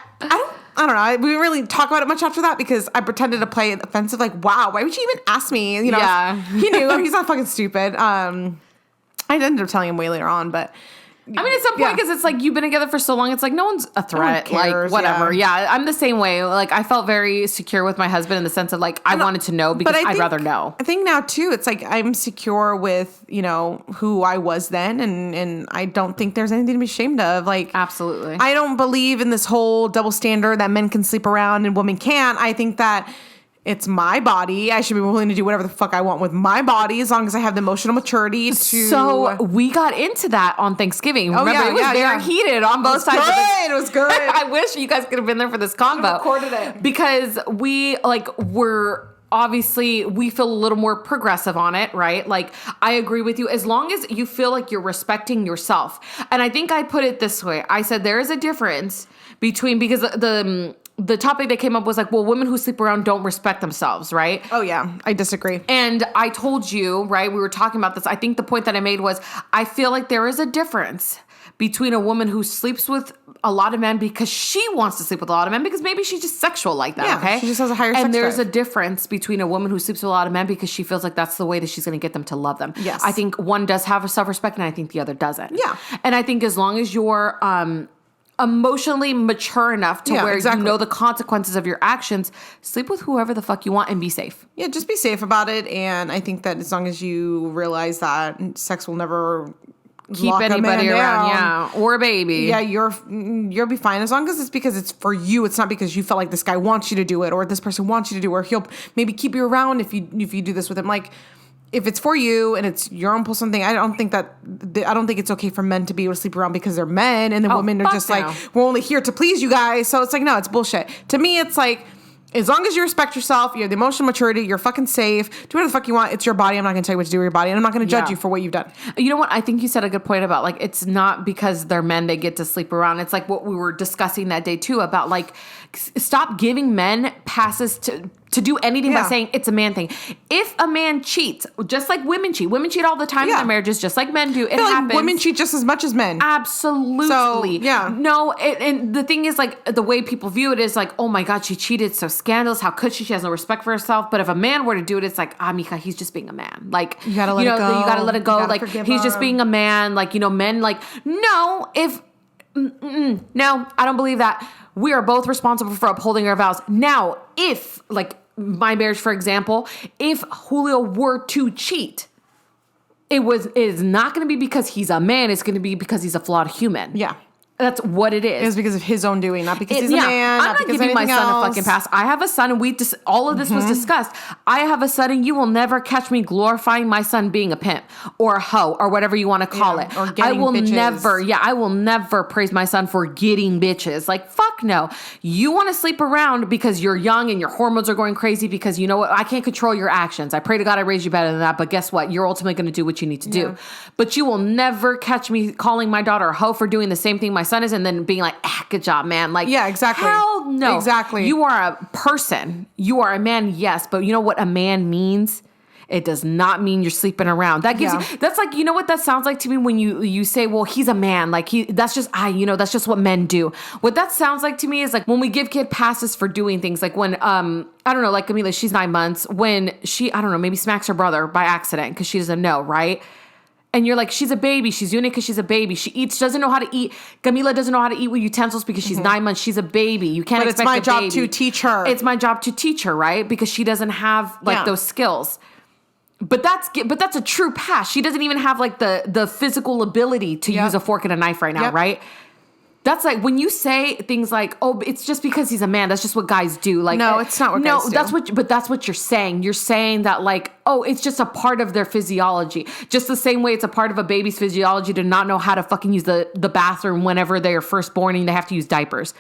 don't know. We didn't really talk about it much after that because I pretended to play it offensive. Like, wow, why would you even ask me? Yeah. He knew. He's not fucking stupid. I ended up telling him way later on, but I mean, at some point, because it's like you've been together for so long, it's like no one's a threat. cares, like whatever. Yeah, I'm the same way. Like I felt very secure with my husband in the sense of like I wanted to know because I'd rather know. I think now too, it's like I'm secure with who I was then, and I don't think there's anything to be ashamed of. Like Absolutely. I don't believe in this whole double standard that men can sleep around and women can't. I think that it's my body. I should be willing to do whatever the fuck I want with my body as long as I have the emotional maturity to. So we got into that on Thanksgiving. Remember, yeah, it was very yeah. heated on both sides. It was good. I wish you guys could have been there for this combo. recorded it. Because we were obviously we feel a little more progressive on it, right? Like I agree with you as long as you feel like you're respecting yourself. And I think I put it this way. I said there is a difference between because the topic that came up was like, well, women who sleep around don't respect themselves, right? Oh yeah, I disagree. And I told you, right, we were talking about this. I think the point that I made was I feel like there is a difference between a woman who sleeps with a lot of men because she wants to sleep with a lot of men because maybe she's just sexual like that, Yeah, okay? she just has a higher sex And there's drive. a difference between a woman who sleeps with a lot of men because she feels like that's the way that she's going to get them to love them. Yes. I think one does have a self-respect and I think the other doesn't. Yeah. And I think as long as you're emotionally mature enough to where exactly. you know the consequences of your actions, sleep with whoever the fuck you want and be safe. Yeah, just be safe about it. And I think that as long as you realize that sex will never Keep lock a anybody man around, down, yeah, or a baby. Yeah, you'll be fine as long as it's because it's for you. It's not because you felt like this guy wants you to do it or this person wants you to do it, or he'll maybe keep you around if you do this with him. Like if it's for you and it's your own personal thing, I don't think it's okay for men to be able to sleep around because they're men and then women are fuck just no. like, we're only here to please you guys. So it's like, no, it's bullshit. To me, it's like, as long as you respect yourself, you have the emotional maturity, you're fucking safe, do whatever the fuck you want. It's your body. I'm not going to tell you what to do with your body. And I'm not going to judge Yeah. you for what you've done. You know what? I think you said a good point about like it's not because they're men they get to sleep around. It's like what we were discussing that day too about like stop giving men passes to do anything by Yeah. saying it's a man thing. If a man cheats, just like women cheat all the time in Yeah. their marriages, just like men do. It I feel like happens. women cheat just as much as men. Absolutely. So, yeah. No, and the thing is, like, the way people view it is like, oh my God, she cheated. So scandalous. How could she? She has no respect for herself. But if a man were to do it, it's like, mika, he's just being a man. Like, You gotta let it go. You gotta let it You go. gotta Like, forgive he's just him. being a man. Like, men, like, no, no, I don't believe that. We are both responsible for upholding our vows. Now, if, like, my marriage, for example, if Julio were to cheat, it is not going to be because he's a man. It's going to be because he's a flawed human. Yeah. That's what it is. It's because of his own doing, not because he's a man. I'm not because giving of my anything son else. a fucking pass. I have a son, and all of this was discussed. I have a son, and you will never catch me glorifying my son being a pimp or a hoe or whatever you want to call it. Or I getting will bitches. I will never praise my son for getting bitches. Like, fuck no. You want to sleep around because you're young and your hormones are going crazy because you know what? I can't control your actions. I pray to God I raised you better than that, but guess what? You're ultimately going to do what you need to do. But you will never catch me calling my daughter a hoe for doing the same thing my son is and then being like, good job, man. Like, Yeah, exactly. hell no. Exactly. You are a person. You are a man, yes. But you know what a man means? It does not mean you're sleeping around. That gives you, that's like, you know what that sounds like to me when you say, well, he's a man. Like that's just that's what men do. What that sounds like to me is like when we give kid passes for doing things, like when, I don't know, like Camila, she's 9 months, when she, I don't know, maybe smacks her brother by accident because she doesn't know, right? And you're like, she's a baby. She's doing it because she's a baby. She doesn't know how to eat. Camila doesn't know how to eat with utensils because she's 9 months. She's a baby. You can't expect a baby. But it's my job to teach her. It's my job to teach her, right? Because she doesn't have like those skills. But that's a true pass. She doesn't even have like the physical ability to use a fork and a knife right now, right? That's like when you say things like, "Oh, it's just because he's a man. That's just what guys do." Like, no, it's not what guys do. That's what you're saying. You're saying that like, oh, it's just a part of their physiology. Just the same way it's a part of a baby's physiology to not know how to fucking use the bathroom whenever they are first born and they have to use diapers.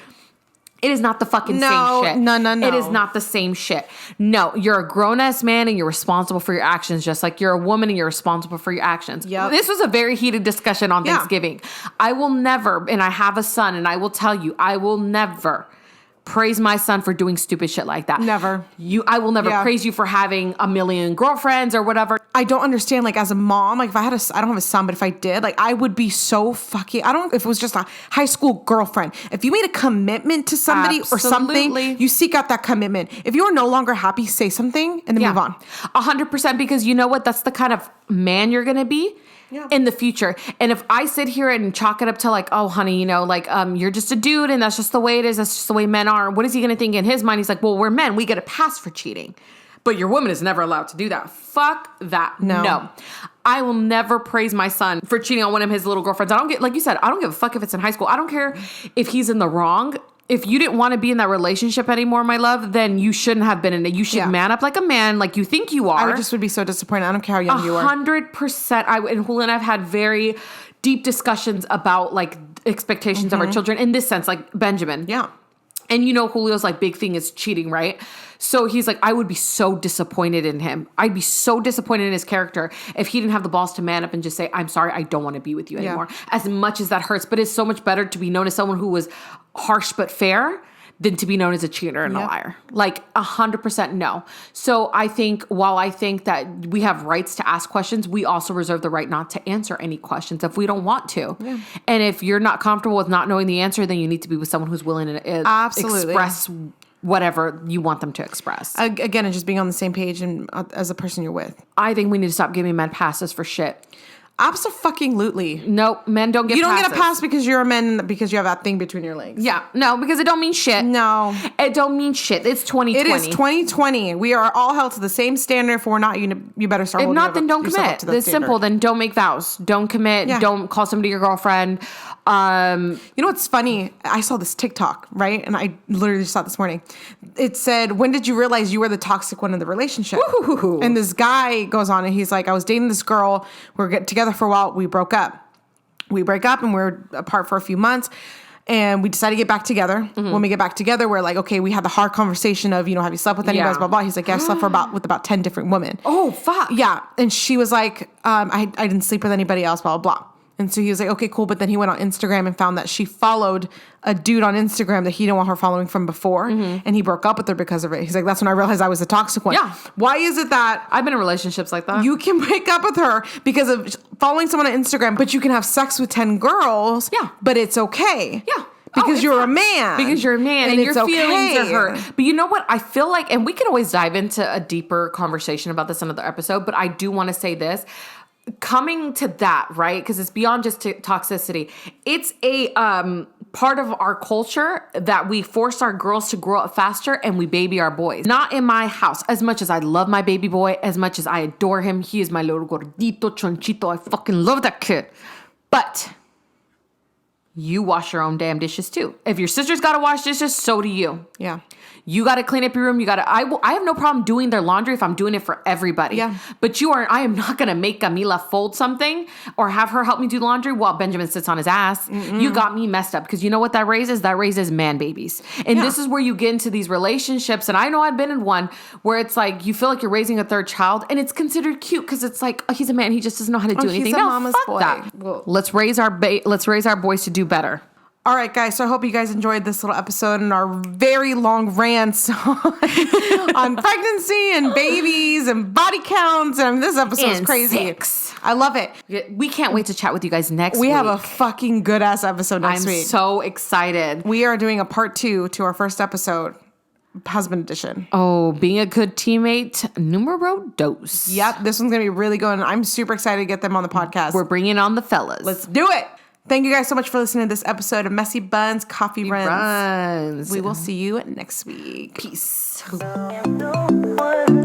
It is not the fucking same shit. No. It is not the same shit. No, you're a grown-ass man and you're responsible for your actions, just like you're a woman and you're responsible for your actions. Yep. This was a very heated discussion on Thanksgiving. I will never, and I have a son, and I will tell you, I will never praise my son for doing stupid shit like that. Never. I will never praise you for having a million girlfriends or whatever. I don't understand, like, as a mom, like, if I don't have a son, but if I did, like, I would be so fucking, I don't know if it was just a high school girlfriend. If you made a commitment to somebody or something, you seek out that commitment. If you are no longer happy, say something and then move on. 100%, because you know what? That's the kind of man you're going to be. Yeah. In the future. And if I sit here and chalk it up to like, oh, honey, you know, like, you're just a dude and that's just the way it is. That's just the way men are. What is he going to think in his mind? He's like, well, we're men. We get a pass for cheating. But your woman is never allowed to do that. Fuck that. No. I will never praise my son for cheating on one of his little girlfriends. Like you said, I don't give a fuck if it's in high school. I don't care if he's in the wrong. If you didn't want to be in that relationship anymore, my love, then you shouldn't have been in it. You should man up like a man, like you think you are. I just would be so disappointed. I don't care how young you are. 100%. And Julio and I have had very deep discussions about like expectations of our children in this sense, like Benjamin. Yeah. And you know, Julio's like big thing is cheating, right? So he's like, I would be so disappointed in him. I'd be so disappointed in his character if he didn't have the balls to man up and just say, I'm sorry, I don't want to be with you anymore. As much as that hurts, but it's so much better to be known as someone who was harsh but fair than to be known as a cheater and a liar. Like 100% no. So I think while I think that we have rights to ask questions, we also reserve the right not to answer any questions if we don't want to. Yeah. And if you're not comfortable with not knowing the answer, then you need to be with someone who's willing to express whatever you want them to express. Again, it's just being on the same page and as the person you're with. I think we need to stop giving men passes for shit. Absolutely. Nope, men don't get passes. You don't get a pass because you're a man because you have that thing between your legs. Yeah, no, because it don't mean shit. No. It don't mean shit. It's 2020. It is 2020. We are all held to the same standard. If we're not, you better start holding then don't commit. It's simple. Then don't make vows. Don't commit. Yeah. Don't call somebody your girlfriend. You know what's funny? I saw this TikTok, right? And I literally just saw it this morning. It said, when did you realize you were the toxic one in the relationship? Woo-hoo-hoo. And this guy goes on and he's like, I was dating this girl. We're together for a while. We broke up. We break up and we're apart for a few months. And we decided to get back together. Mm-hmm. When we get back together, we're like, okay, we had the hard conversation of, have you slept with anybody, blah, blah. He's like, yeah, I slept with about 10 different women. Oh, fuck. Yeah. And she was like, I didn't sleep with anybody else, blah, blah, blah. And so he was like, okay, cool. But then he went on Instagram and found that she followed a dude on Instagram that he didn't want her following from before. Mm-hmm. And he broke up with her because of it. He's like, that's when I realized I was the toxic one. Yeah. Why is it that I've been in relationships like that? You can break up with her because of following someone on Instagram, but you can have sex with 10 girls. Yeah. But it's okay. Yeah. Because you're a man. Because you're a man and your feelings are hurt. But you know what? I feel like, and we can always dive into a deeper conversation about this in another episode, but I do want to say this. Coming to that, right? Because it's beyond just toxicity. It's a part of our culture that we force our girls to grow up faster and we baby our boys. Not in my house. As much as I love my baby boy, as much as I adore him, he is my little gordito, chonchito. I fucking love that kid. But you wash your own damn dishes too. If your sister's got to wash dishes, so do you. Yeah. You got to clean up your room. I have no problem doing their laundry if I'm doing it for everybody. Yeah. But I am not going to make Camila fold something or have her help me do laundry while Benjamin sits on his ass. Mm-mm. You got me messed up because you know what that raises? That raises man babies. And this is where you get into these relationships. And I know I've been in one where it's like, you feel like you're raising a third child and it's considered cute because it's like, oh, he's a man. He just doesn't know how to do anything. He's a mama's boy. That. Let's raise our boys to do better. All right, guys. So I hope you guys enjoyed this little episode and our very long rants on pregnancy and babies and body counts. And this episode is crazy. I love it. We can't wait to chat with you guys next week. We have a fucking good ass episode next week. I'm so excited. We are doing a part 2 to our first episode, husband edition. Oh, being a good teammate, numero dos. Yep, this one's gonna be really good. And I'm super excited to get them on the podcast. We're bringing on the fellas. Let's do it. Thank you guys so much for listening to this episode of Messy Buns Coffee Runs. Runs. We will see you next week. Peace. I'm the one